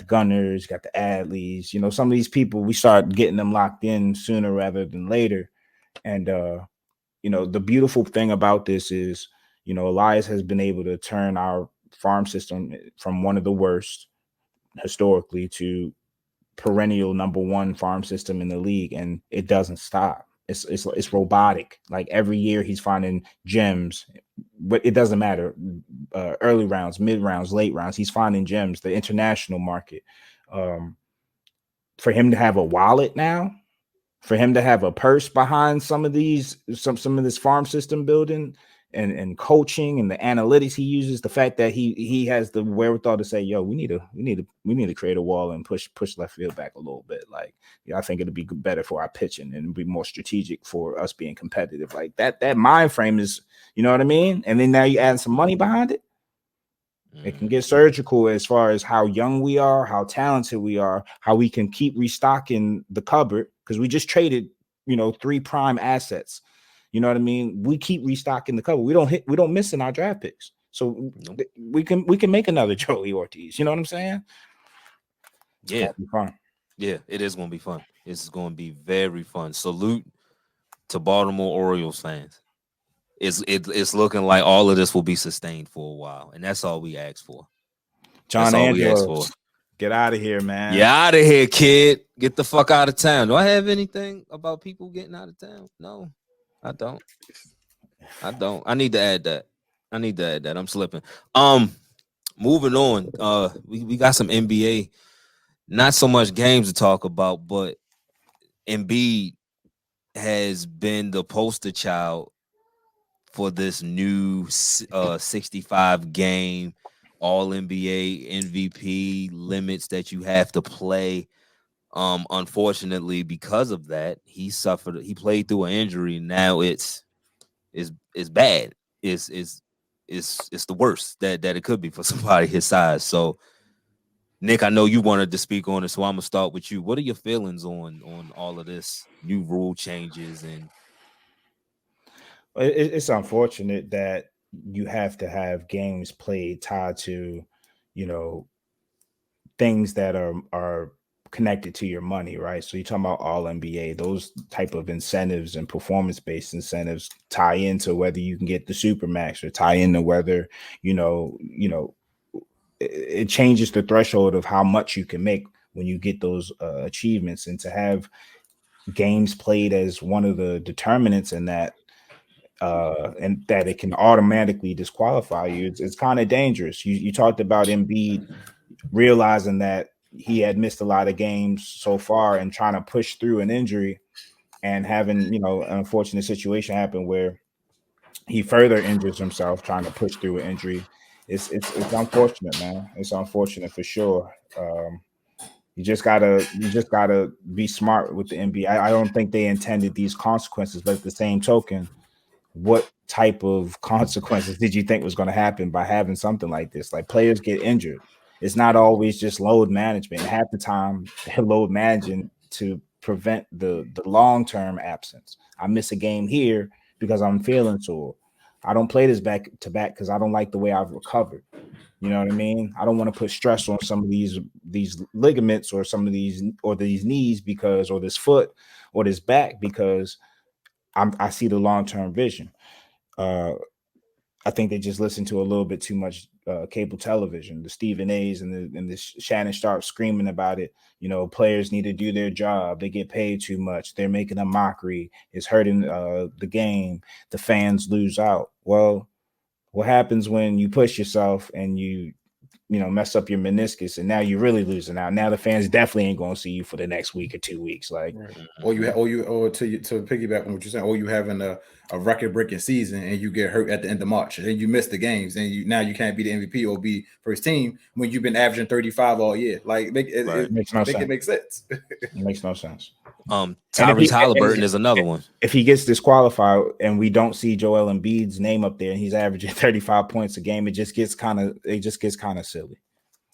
Gunners, you got the Adleys, some of these people we start getting them locked in sooner rather than later. And the beautiful thing about this is. Elias has been able to turn our farm system from one of the worst historically to perennial number 1 farm system in the league, and it doesn't stop. It's robotic. Like every year he's finding gems, but it doesn't matter. Early rounds, mid rounds, late rounds, he's finding gems. The international market, for him to have a wallet now, for him to have a purse behind some of this farm system building. And coaching and the analytics he uses, the fact that he has the wherewithal to say, yo, we need to create a wall and push left field back a little bit. Like, I think it'll be better for our pitching and be more strategic for us being competitive. Like that mind frame is, you know what I mean? And then now you add some money behind it. It can get surgical as far as how young we are, how talented we are, how we can keep restocking the cupboard because we just traded, 3 prime assets. You know what I mean? We keep restocking the cover. We don't miss in our draft picks. So we can make another Joey Ortiz. You know what I'm saying? Yeah. Be fun. Yeah, it is going to be fun. It's going to be very fun. Salute to Baltimore Orioles fans. It's looking like all of this will be sustained for a while, and that's all we ask for. John Andrews, get out of here, man. Get out of here, kid. Get the fuck out of town. Do I have anything about people getting out of town? No. I don't. I need to add that. I'm slipping. Moving on. We got some NBA. Not so much games to talk about, but Embiid has been the poster child for this new 65 game All NBA MVP limits that you have to play. Unfortunately, because of that, he played through an injury. Now it's bad. It's the worst that it could be for somebody his size. So Nick, I know you wanted to speak on it, so I'm gonna start with you. What are your feelings on all of this new rule changes? And it's unfortunate that you have to have games played tied to, things that are connected to your money, right? So you're talking about all NBA, those type of incentives and performance-based incentives tie into whether you can get the Supermax or tie into whether, it changes the threshold of how much you can make when you get those achievements. And to have games played as one of the determinants in that, and that it can automatically disqualify you, it's kind of dangerous. You talked about Embiid realizing that he had missed a lot of games so far and trying to push through an injury and having, an unfortunate situation happen where he further injures himself trying to push through an injury. It's unfortunate, man. It's unfortunate for sure. You just gotta be smart with the NBA. I don't think they intended these consequences, but at the same token, what type of consequences did you think was going to happen by having something like this? Like, players get injured. It's not always just load management. Half the time, they're load managing to prevent the long-term absence. I miss a game here because I'm feeling sore. I don't play this back to back because I don't like the way I've recovered. You know what I mean? I don't want to put stress on some of these ligaments or some of these knees because, or this foot or this back, because I see the long-term vision. I think they just listen to a little bit too much cable television. The Stephen A's and the Shannon Sharp screaming about it. Players need to do their job. They get paid too much. They're making a mockery. It's hurting the game. The fans lose out. Well, what happens when you push yourself and you mess up your meniscus, and now you're really losing out. Now the fans definitely ain't going to see you for the next week or 2 weeks. Like, right. or to piggyback on what you're saying, or you having a record-breaking season and you get hurt at the end of March, and then you miss the games, and now you can't be the MVP or be first team when you've been averaging 35 all year. Like, it makes no sense. It makes sense. It makes no sense. Tyrese Halliburton is another one. If he gets disqualified and we don't see Joel Embiid's name up there and he's averaging 35 points a game, it just gets kind of silly.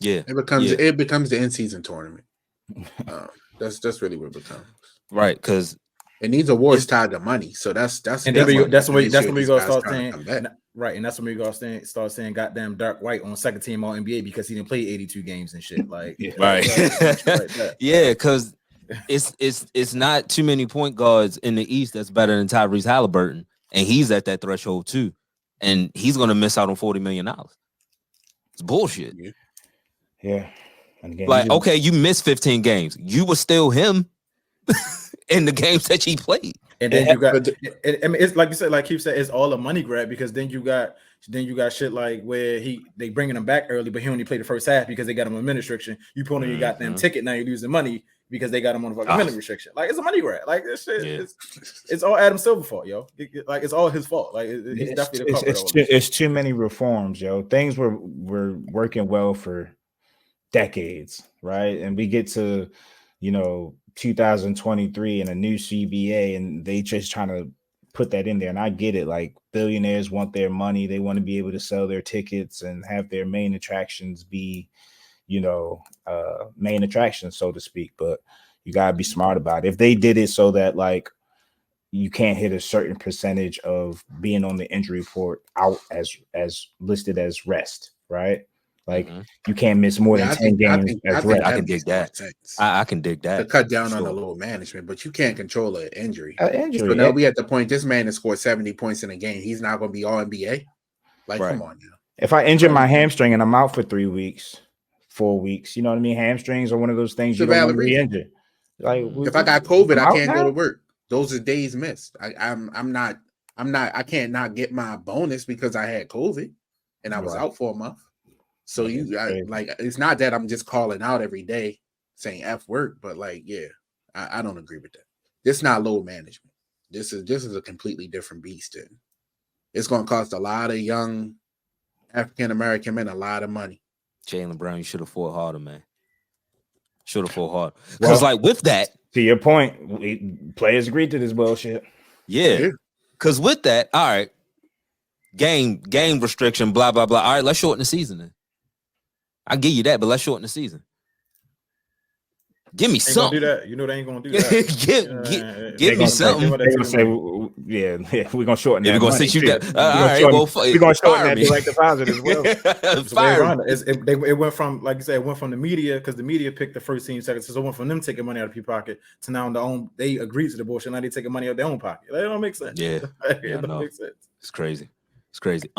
Yeah, it becomes the in-season tournament. That's really what it becomes. Right, because it needs awards tied to money. So that's when we go start saying right, and that's when we go start saying goddamn Dark White on second team All NBA because he didn't play 82 games and shit. Like, right, yeah, because it's not too many point guards in the East that's better than Tyrese Halliburton, and he's at that threshold too, and he's gonna miss out on $40 million. It's bullshit. Yeah. And again, Like, okay, you missed 15 games. You were still him in the games that he played. And then you got, I mean, it's like you said, like Keith said, it's all a money grab because then you got shit like where they bringing him back early, but he only played the first half because they got him on minute restriction. You put on your goddamn ticket, now you're losing money because they got him on the fucking minute restriction. Like, it's a money grab. Like, this shit, it's all Adam Silver's fault, yo. Like, it's all his fault. Like, he's definitely the culprit. It's too many reforms, yo. Things were working well for decades, right? And we get to 2023 and a new CBA, and they just trying to put that in there. And I get it. Like, billionaires want their money. They want to be able to sell their tickets and have their main attractions be, main attractions, so to speak. But you got to be smart about it. If they did it so that, like, you can't hit a certain percentage of being on the injury report out as listed as rest, right? Like, you can't miss more than 10 games. I can dig that. I can dig that. To cut down on the load management, but you can't control an injury. So now we at the point this man has scored 70 points in a game. He's not going to be all NBA. Like, come on now. If I injure my hamstring and I'm out for 3 weeks, 4 weeks, you know what I mean? Hamstrings are one of those things you don't want to re-injure. Like, if I got COVID, I can't go to work. Those are days missed. I can't not get my bonus because I had COVID and I was out for a month. So it's not that I'm just calling out every day saying F work, but I don't agree with that. This is not load management. This is a completely different beast. it's going to cost a lot of young African American men a lot of money. Jaylen Brown, you should have fought harder, man. Should have fought harder. Because, like, with that, to your point, players agreed to this bullshit. Yeah. Because with that, all right, game restriction, blah, blah, blah. All right, let's shorten the season then. I'll give you that, but let's shorten the season. Give me something. Do that. You know they ain't gonna do that. give me something. They're gonna say, yeah, we're gonna shorten that. We're gonna money. sit you down. All right, we're gonna shorten that direct deposit as well. It went from, like you said, it went from the media, because the media picked the first team, second. So it went from them taking money out of your pocket to now they agreed to the bullshit. Now they taking money out of their own pocket. That don't make sense. Yeah, it don't make sense. It's crazy. It's crazy.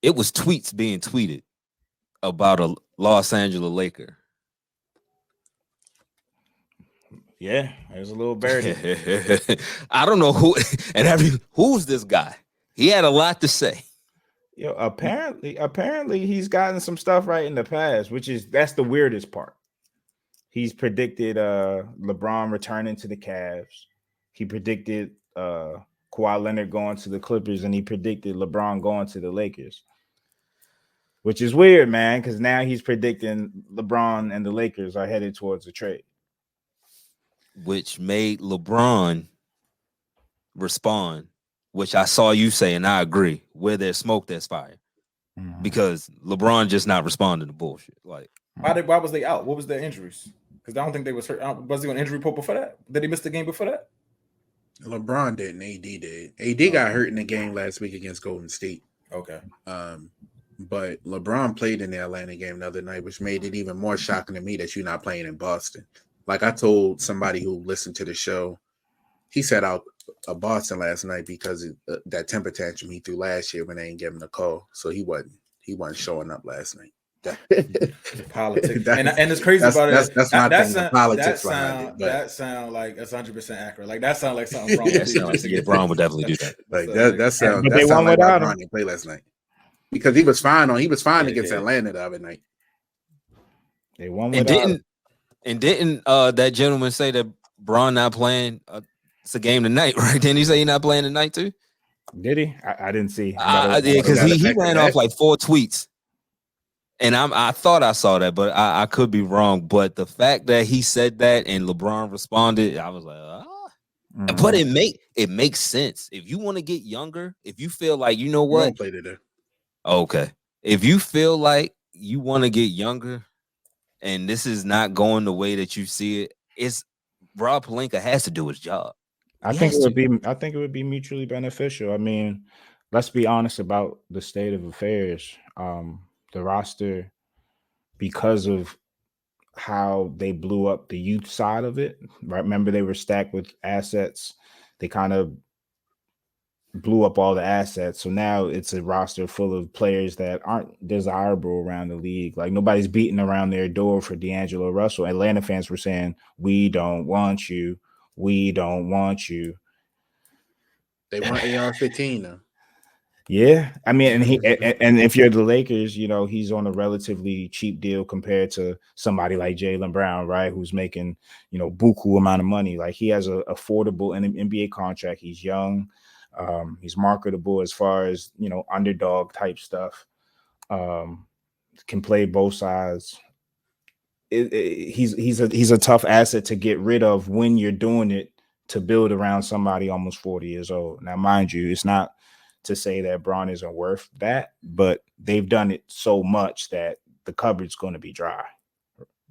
It was tweets being tweeted about a Los Angeles Laker. Yeah, there's a little birdie. I don't know who's this guy. He had a lot to say. Yo, apparently he's gotten some stuff right in the past, that's the weirdest part. He's predicted LeBron returning to the Cavs. He predicted Kawhi Leonard going to the Clippers, and he predicted LeBron going to the Lakers. Which is weird, man, because now he's predicting LeBron and the Lakers are headed towards a trade. Which made LeBron respond, which I saw you say, and I agree. Where there's smoke, there's fire. Mm-hmm. Because LeBron just not responding to bullshit. Like, why was they out? What was their injuries? Because I don't think they was hurt. Was he on injury report before that? Did he miss the game before that? LeBron didn't. AD did. AD got hurt in the game last week against Golden State. Okay. But LeBron played in the Atlanta game the other night, which made it even more shocking to me that you're not playing in Boston. Like I told somebody who listened to the show, he sat out of Boston last night because of that temper tantrum he threw last year when they didn't give him the call. So he wasn't showing up last night. Politics. And it's crazy about it. That's my thing. The politics that sound like that's 100% accurate. Like that sound like something wrong. LeBron would definitely do that. Like that sound. That sound like LeBron didn't play last night because he was fine against Atlanta the other night. They won without him. And didn't that gentleman say that Braun not playing? It's a game tonight, right? Didn't he say he's not playing tonight too? Did he? I didn't see. Yeah, because he ran off like 4 tweets, and I thought I saw that, but I could be wrong. But the fact that he said that and LeBron responded, I was like, Mm-hmm. But it makes sense if you want to get younger. If you feel like you know what, play today. Okay, if you feel like you want to get younger. And this is not going the way that you see it. It's Rob Pelinka has to do his job. I think it would be mutually beneficial. I mean, let's be honest about the state of affairs. The roster, because of how they blew up the youth side of it, right? Remember, they were stacked with assets. They kind of blew up all the assets. So now it's a roster full of players that aren't desirable around the league. Like nobody's beating around their door for D'Angelo Russell. Atlanta fans were saying, we don't want you. We don't want you. They want AR-15 though. Yeah. I mean, and if you're the Lakers, you know, he's on a relatively cheap deal compared to somebody like Jaylen Brown, right? Who's making, you know, buku amount of money. Like he has an affordable NBA contract. He's young. He's marketable as far as, you know, underdog type stuff. Can play both sides. He's a tough asset to get rid of when you're doing it to build around somebody almost 40 years old. Now, mind you, it's not to say that Braun isn't worth that, but they've done it so much that the cupboard's going to be dry.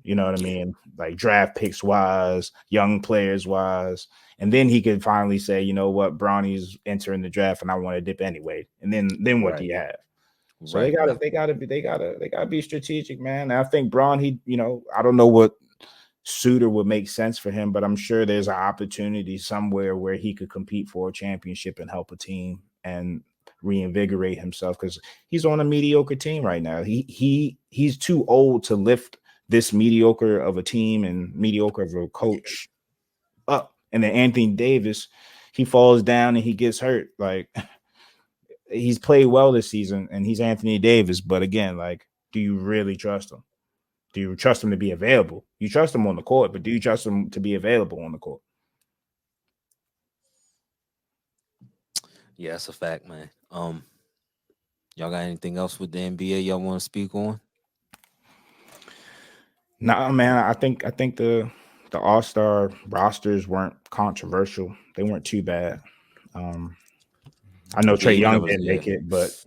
You know what I mean? Like draft picks wise, young players wise. And then he could finally say, you know what, Bronny's entering the draft and I want to dip anyway. And then what do you have? So they gotta be strategic, man. And I think Braun, I don't know what suitor would make sense for him, but I'm sure there's an opportunity somewhere where he could compete for a championship and help a team and reinvigorate himself because he's on a mediocre team right now. He's too old to lift this mediocre of a team and mediocre of a coach up. And then Anthony Davis, he falls down and he gets hurt. Like he's played well this season and he's Anthony Davis. But again, like, do you really trust him? Do you trust him to be available? You trust him on the court, but do you trust him to be available on the court? Yeah, that's a fact, man. Y'all got anything else with the NBA y'all want to speak on? Nah, man. I think the All-Star rosters weren't controversial. They weren't too bad. I know Trae even Young though didn't make it, but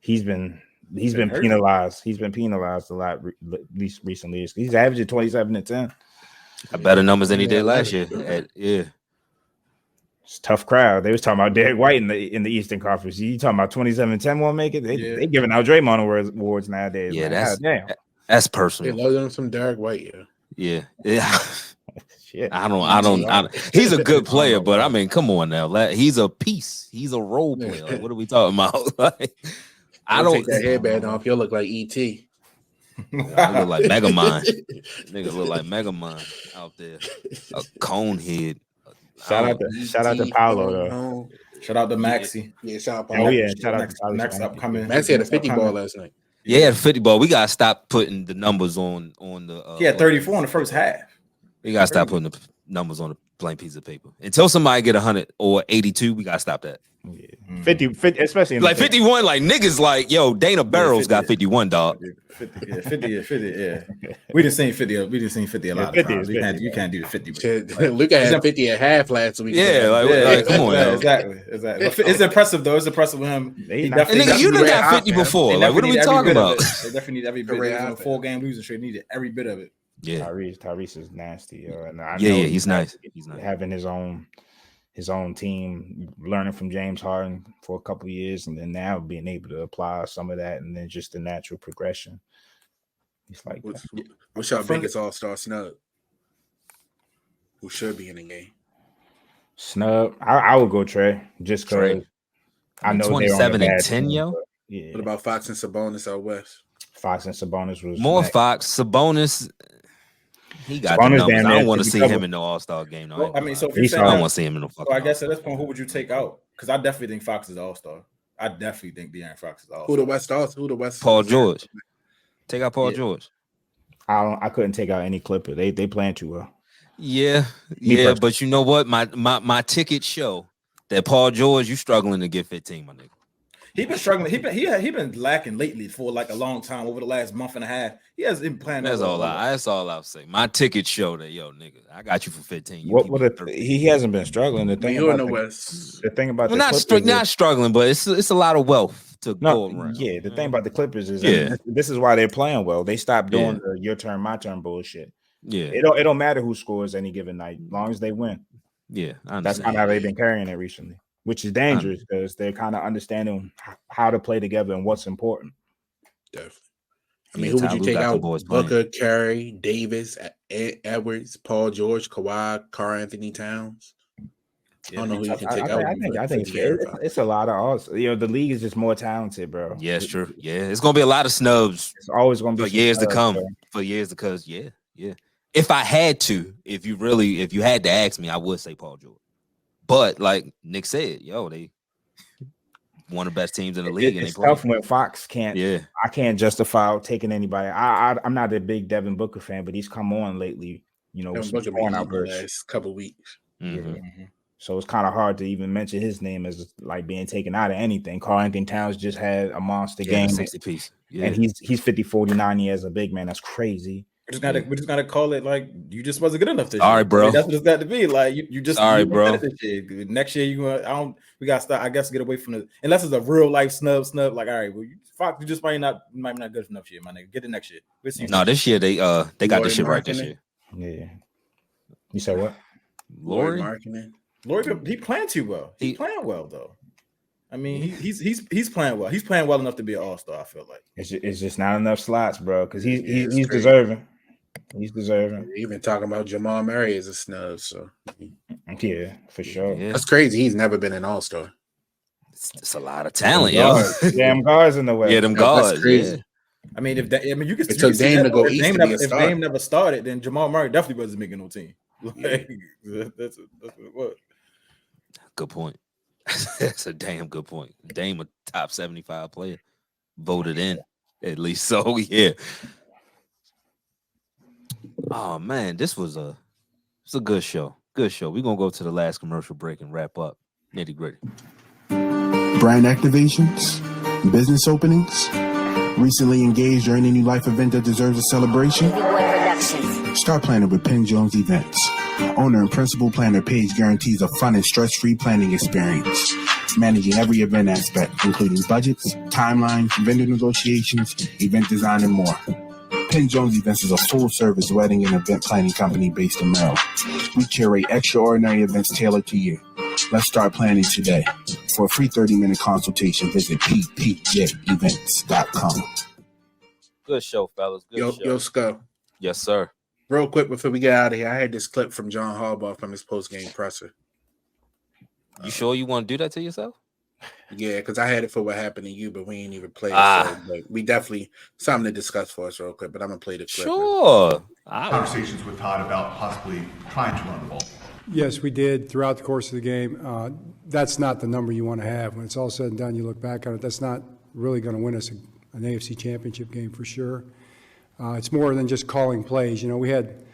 he's been hurt. penalized. He's been penalized a lot, at least recently. He's averaging 27 and 10. Got better numbers than he did last Yeah. year. Yeah. It's a tough crowd. They was talking about Derek White in the Eastern Conference. You talking about 27 and 10 won't make it? They giving out Draymond awards nowadays. Yeah, man. that's They personal. love them some Derek White. Yeah. Shit. I don't. He's a good player, but I mean, come on now. He's a piece. He's a role player. Like, what are we talking about? Like, I don't take that headband off. You'll look like ET. Nigga look like Megamind. Nigga look like Megamind out there. A cone head. Shout out to Paolo though. Shout out to Maxi. Yeah, shout out. Oh yeah, shout out to next upcoming. Maxi had a 50 ball last night. Yeah, 50 ball. We gotta stop putting the numbers on the. He had 34 in the first half. We gotta stop putting the numbers on a blank piece of paper until somebody get 100 or 82. We gotta stop that. Yeah. 50, especially in like 51. Like niggas, like yo, Dana Barrows got 51, dog. 50. Yeah. We didn't see 50. We didn't see 50 a lot of times. You can't do the 50. Luka had 50 at half last week. Yeah, like come on, yo. Exactly. It's impressive though. It's impressive with him. Nigga, you done got 50 before. Like, what are we talking about? They definitely need every bit. They was on a 4-game losing streak. Needed every bit of it. Yeah, Tyrese is nasty. And I know yeah, he's nice. He's nice. Having his own team, learning from James Harden for a couple of years, and then now being able to apply some of that, and then just the natural progression. It's like, what's your biggest All-Star snub? Who should be in the game? Snub. I would go Trae, just because I know 27 and 10, yo. Yeah. What about Fox and Sabonis out west? Fox and Sabonis was more next. Fox. Sabonis. He got the numbers. I don't want to see him in the All-Star game. No, well, I mean, so if I don't want to see him in the fucking. So I guess at this point, who would you take out? Because I definitely think Fox is All-Star. I definitely think De'Aaron Fox is All-Star. Who the West? Paul George. Take out Paul George. I couldn't take out any Clipper. They playing too well. Yeah, but you know what? My tickets show that Paul George, you struggling to get 15, my nigga. He been struggling. He been lacking lately for like a long time. Over the last month and a half, he hasn't been playing. That's all I'll say. My tickets show that nigga, I got you for 15. He hasn't been struggling. The thing about not struggling, but it's a lot of wealth to go around. Yeah, the thing about the Clippers is this is why they're playing well. They stopped doing the your turn, my turn bullshit. Yeah, it don't matter who scores any given night, as long as they win. Yeah, that's kind of how they've been carrying it recently, which is dangerous because they're kind of understanding how to play together and what's important. Definitely. I mean, who would you take out? Booker, Curry, Davis, Edwards, Paul George, Kawhi, Karl Anthony Towns. I don't know who you can take out. I think it's a lot of odds. The league is just more talented, bro. Yeah, it's true. Yeah, it's gonna be a lot of snubs. It's always gonna be for years to come. For years to come. Yeah. If I had to, if you had to ask me, I would say Paul George. But like Nick said, they one of the best teams in the league. It's tough when Fox can't. Yeah, I can't justify taking anybody. I'm not a big Devin Booker fan, but he's come on lately. Booker been out the last couple weeks. Mm-hmm. Yeah. So it's kind of hard to even mention his name as like being taken out of anything. Karl Anthony Towns just had a monster game, 60 piece, and he's 50-40-90 as a big man. That's crazy. We just gotta call it like you just wasn't good enough this year. All right, bro. That's what it's got to be. Like you just all right, bro. This year. Next year we gotta start. I guess get away from unless it's a real life snub. Like all right, well, Fox, you just might not good enough this year, my nigga. Get it next year. No, this year they got this shit right this year. Yeah. You said what? Laurie, he playing too well. He's playing well though. I mean, he's playing well. He's playing well enough to be an All-Star. I feel like it's just not enough slots, bro. Because he's deserving. He's deserving. Even talking about Jamal Murray as a snub, so yeah, for sure. Yeah. That's crazy. He's never been an All-Star. It's a lot of talent, yo. Damn guards in the way. Yeah, them guards. Crazy. Yeah. I mean, you could took Dame to go east. If Dame never started, then Jamal Murray definitely wasn't making no team. Like, that's what it was. Good point. That's a damn good point. Dame a top 75 player, voted in at least. So yeah. Oh man, it's a good show. Good show. We're gonna go to the last commercial break and wrap up Nitty Gritty. brand activations, business openings, recently engaged or any new life event that deserves a celebration? Start planning with Penn Jones Events. Owner and principal planner Paige guarantees a fun and stress-free planning experience, managing every event aspect, including budgets, timelines, vendor negotiations, event design, and more. Penn Jones Events is a full-service wedding and event planning company based in Maryland. We curate extraordinary events tailored to you. Let's start planning today. For a free 30-minute consultation, visit ppjevents.com. Good show, fellas. Good show. Yo, Sco. Yes, sir. Real quick before we get out of here, I had this clip from John Harbaugh from his post-game presser. You sure you want to do that to yourself? Yeah, because I had it for what happened to you, but we ain't even played it. So, but we definitely something to discuss for us real quick. But I'm gonna play the clip. Sure. Conversations with Todd about possibly trying to run the ball. Yes, we did throughout the course of the game. That's not the number you want to have. When it's all said and done, you look back on it, that's not really going to win us an AFC Championship game for sure. It's more than just calling plays. You know, we had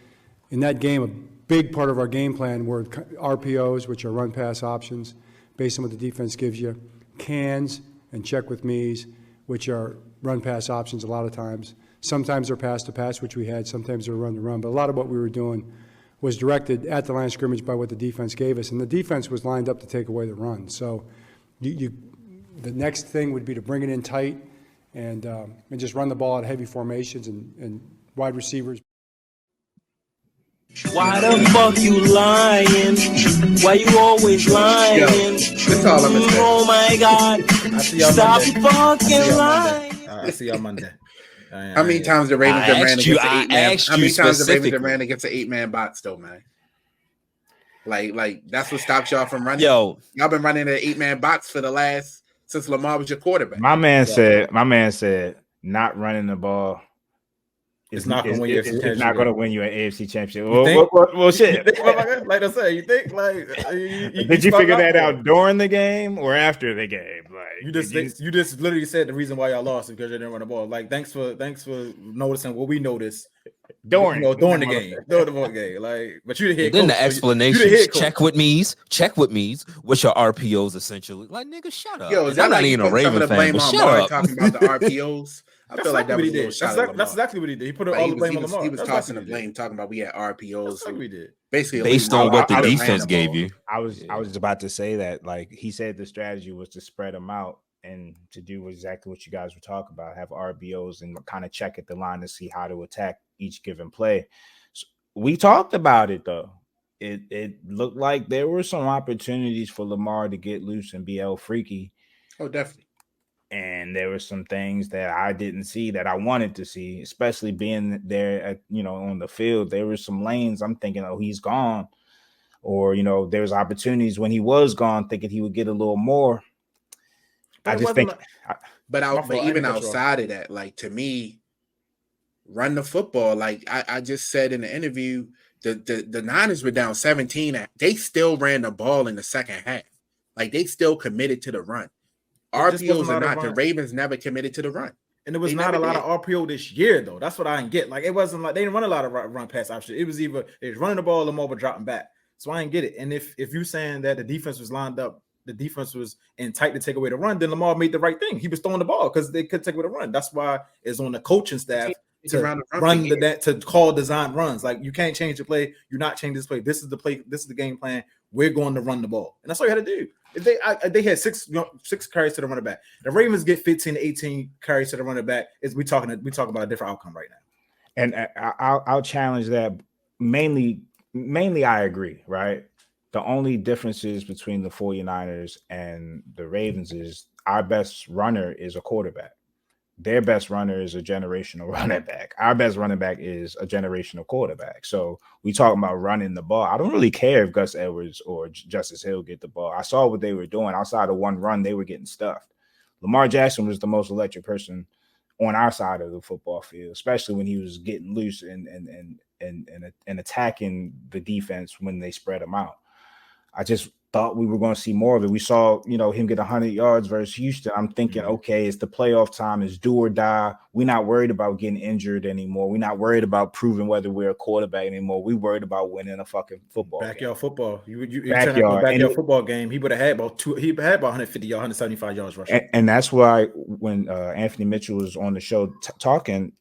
in that game a big part of our game plan were RPOs, which are run-pass options, based on what the defense gives you, cans and check with me's, which are run-pass options a lot of times. Sometimes they're pass-to-pass, which we had. Sometimes they're run-to-run. But a lot of what we were doing was directed at the line of scrimmage by what the defense gave us. And the defense was lined up to take away the run. So the next thing would be to bring it in tight and just run the ball at heavy formations and wide receivers. Why the fuck you lying? Why you always lying? That's all I'm gonna say. Oh my God. Stop fucking lying. I see y'all Monday. How many times the Ravens have ran against an 8-man? How many times the Ravens have ran against an 8-man box though, man? Like that's what stops y'all from running. Yo, y'all been running an 8-man box for the last since Lamar was your quarterback. My man said not running the ball. It's not going to win you an AFC Championship. Well, shit. Like I said, you think like did you figure that out during the game or after the game? Like you just literally said the reason why y'all lost is because you didn't run the ball. Like thanks for noticing what we noticed during the game, during the ball game. Like, but you the head coach. Then the explanations, check with me's, what's your RPOs essentially? Like, nigga, shut up. Yo, I'm not even a Raven fan, but shut up. Talking about the RPOs. I feel like that was a little shot at Lamar. That's exactly what he did. He put all the blame on Lamar. He was tossing the blame, talking about we had RPOs. That's what we did. Basically, based on what the defense gave you. I was about to say that. Like he said, the strategy was to spread them out and to do exactly what you guys were talking about, have RBOs and kind of check at the line to see how to attack each given play. So we talked about it though. It looked like there were some opportunities for Lamar to get loose and be freaky. Oh, definitely. And there were some things that I didn't see that I wanted to see, especially being there at, on the field. There were some lanes I'm thinking, oh, he's gone. Or, there's opportunities when he was gone, thinking he would get a little more. But even outside of that, like to me, run the football. Like I just said in the interview, the Niners were down 17. They still ran the ball in the second half. Like they still committed to the run. RPOs or not, the Ravens never committed to the run. And there was not a lot of RPO this year, though. That's what I didn't get. Like, it wasn't like they didn't run a lot of run pass options. It was either they was running the ball or Lamar was dropping back. So I didn't get it. And if you're saying that the defense was lined up, the defense was in tight to take away the run, then Lamar made the right thing. He was throwing the ball because they could take away the run. That's why it's on the coaching staff to call design runs. Like, you can't change the play. You're not changing this play. This is the play. This is the game plan. We're going to run the ball. And that's all you had to do. They had six carries to the running back. The Ravens get 15 to 18 carries to the running back. We talking about a different outcome right now. And I'll challenge that. Mainly I agree, right? The only differences between the 49ers and the Ravens is our best runner is a quarterback. Their best runner is a generational running back. Our best running back is a generational quarterback. So we talking about running the ball. I don't really care if Gus Edwards or Justice Hill get the ball. I saw what they were doing. Outside of one run, they were getting stuffed. Lamar Jackson was the most electric person on our side of the football field, especially when he was getting loose and attacking the defense when they spread him out. thought we were going to see more of it. We saw, him get 100 yards versus Houston. I'm thinking, okay, it's the playoff time. It's do or die. We're not worried about getting injured anymore. We're not worried about proving whether we're a quarterback anymore. We're worried about winning a fucking football backyard game. football. You backyard football game. He would have had about 150 yards, 175 yards rushing. And that's why when Anthony Mitchell was on the show talking,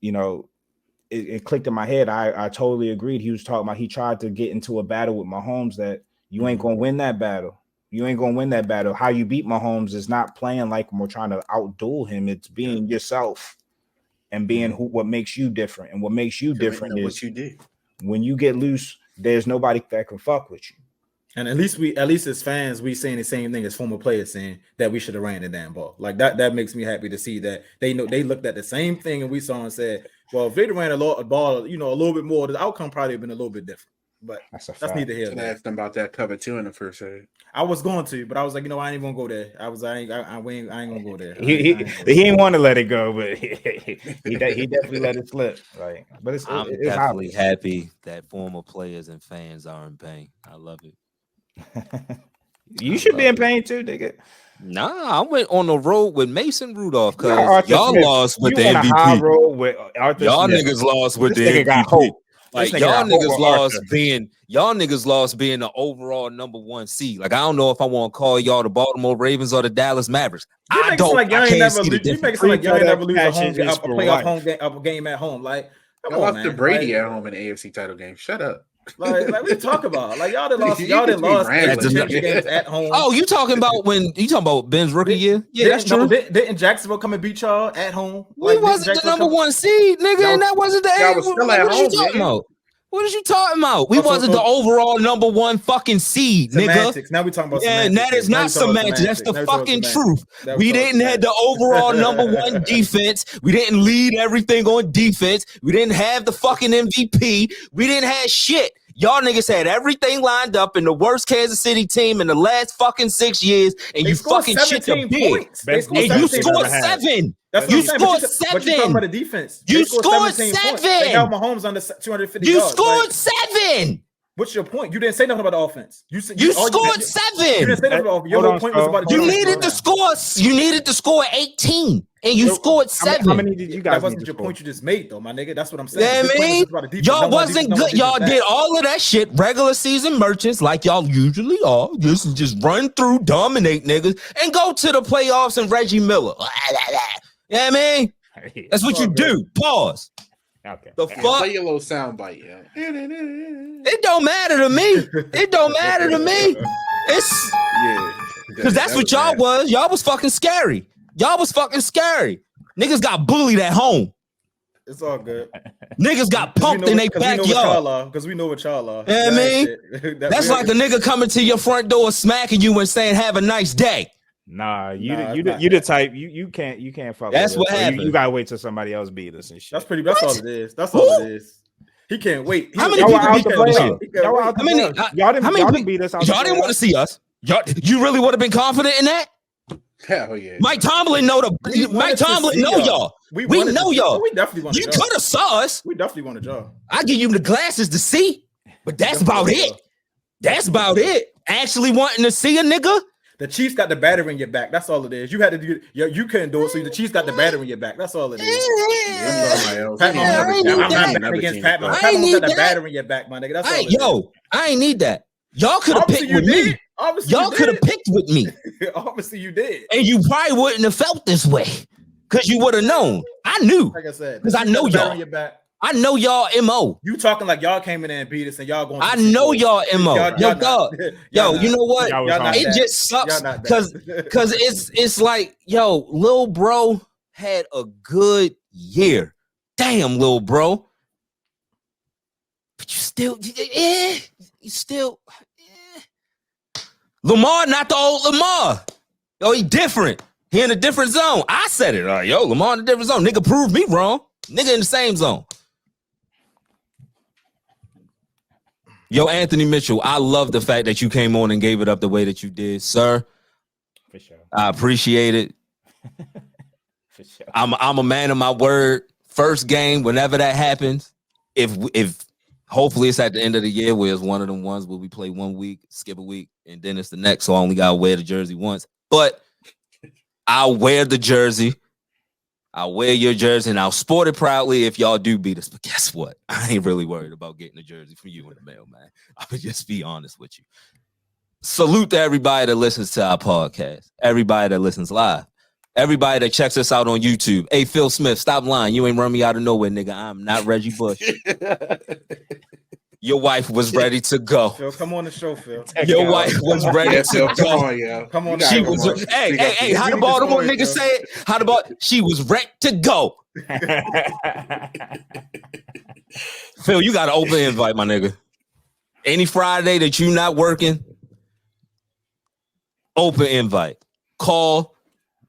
it clicked in my head. I totally agreed. He was talking about he tried to get into a battle with Mahomes that you ain't gonna win that battle. You ain't gonna win that battle. How you beat Mahomes is not playing like we're trying to outduel him. It's being yourself and being what makes you different. And what makes you different is what you do. When you get loose, there's nobody that can fuck with you. And at least as fans, we saying the same thing as former players saying that we should have ran the damn ball. Like that makes me happy to see that they looked at the same thing and we saw and said, well, if they'd ran a ball, a little bit more, the outcome probably have been a little bit different. But that's neither here nor there. I asked them about that cover 2 in the first half. I was going to, but I was like, I ain't gonna go there. I ain't gonna go there. He didn't want to let it go, but he definitely let it slip. Like, but I'm definitely happy that former players and fans are in pain. I love it. You should be in pain too, nigga. Nah, I went on the road with Mason Rudolph because y'all lost with the MVP. Y'all niggas lost with the MVP. Like y'all niggas lost being the overall number 1 seed. Like I don't know if I want to call y'all the Baltimore Ravens or the Dallas Mavericks. I don't. Like y'all ain't never lose. You make it sound like y'all ain't never lose a playoff game at home. Like I lost to Brady at home in the AFC title game. Shut up. Like what you talk about? Like y'all done lost games at home. Oh, you talking about Ben's rookie year? Yeah, that's true. Didn't Jacksonville come and beat y'all at home? We wasn't the number 1 seed, nigga, and that wasn't the y'all was still at home. What is you talking about? We wasn't the overall number 1 fucking seed, semantics. Nigga. Now we talking about semantics. And that is not semantics. That's the fucking truth. We didn't have the overall number 1 defense. We didn't lead everything on defense. We didn't have the fucking MVP. We didn't have shit. Y'all niggas had everything lined up in the worst Kansas City team in the last fucking 6 years, and you fucking shit the bed. And you scored 7. You scored 7. But you talking about the defense. You scored 7. They held Mahomes under 250 yards. You scored 7. What's your point? You didn't say nothing about the offense. You scored 7. You didn't say nothing about the offense. Your point was about the defense. You needed to score 18. And you scored 7. How many did you guys? That wasn't your point you just made, though, my nigga. That's what I'm saying. Yeah, I mean, y'all wasn't good. Y'all did all of that shit, regular season merchants, like y'all usually are. Just run through, dominate niggas, and go to the playoffs and Reggie Miller. You know what I mean? That's what you do. Pause. Okay. The fuck? Play your little sound bite, yeah. It don't matter to me. It don't matter to me. It's because that's what y'all was. Y'all was fucking scary. Y'all was fucking scary. Niggas got bullied at home. It's all good. Niggas got pumped in their backyard. Because we know what y'all are. You know what I mean? That's like a nigga coming to your front door smacking you and saying, have a nice day. Nah, you the type you can't fuck. That's what happened. You gotta wait till somebody else beat us and shit. That's all it is. That's all it is. He can't wait. How many people beat us? Y'all didn't beat us. Y'all didn't want to see us. You really would have been confident in that? Hell yeah. Mike Tomlin know y'all. We know y'all. We definitely want. You could have saw us. We definitely want a job. I give you the glasses to see, but that's about it. That's about it. Actually wanting to see a nigga. The Chiefs got the battery in your back. That's all it is. You had to do. You couldn't do it, so the Chiefs got the battery in your back. That's all it is. Pat Mahomes against Pat Mahomes. Pat Mahomes got the battery in your back, my nigga. That's all it is. I ain't need that. Y'all could have picked with me. Y'all could have picked with me. Obviously, you did. And you probably wouldn't have felt this way because you would have known. I knew. Like I said, because I know y'all. I know y'all MO. You talking like y'all came in there and beat us and y'all going. I know y'all MO. Yo, you know what? It just sucks because it's like, yo, Lil Bro had a good year. Damn, Lil Bro. But you still. Lamar, not the old Lamar. Yo, he different. He in a different zone. I said it. Yo, Lamar in a different zone. Nigga proved me wrong. Nigga in the same zone. Yo, Anthony Mitchell, I love the fact that you came on and gave it up the way that you did, sir. For sure. I appreciate it. For sure. I'm a man of my word. First game, whenever that happens, if Hopefully it's at the end of the year where it's one of them ones where we play 1 week, skip a week, and then it's the next. So I only gotta wear the jersey once. But I'll wear the jersey. I'll wear your jersey and I'll sport it proudly if y'all do beat us. But guess what? I ain't really worried about getting a jersey from you in the mail, man. I would just be honest with you. Salute to everybody that listens to our podcast. Everybody that listens live. Everybody that checks us out on YouTube. Hey, Phil Smith, stop lying. You ain't run me out of nowhere, nigga. I'm not Reggie Bush. Your wife was ready to go. Phil, come on the show, Phil. Your wife was ready to Come go. on, yo. Come on, She was. Hey. How the Baltimore nigga say it? How the Baltimore? She was ready to go. Phil, you got an open invite, my nigga. Any Friday that you not working, open invite. Call,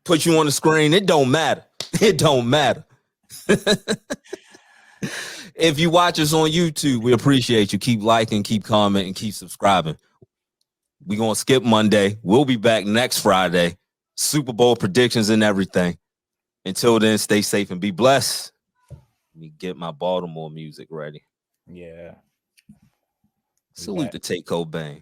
put you on the screen. It don't matter. It don't matter. If you watch us on YouTube, we appreciate you. Keep liking, keep commenting, keep subscribing. We're going to skip Monday. We'll be back next Friday. Super Bowl predictions and everything. Until then, stay safe and be blessed. Let me get my Baltimore music ready. Yeah. Salute to Tate Cobain.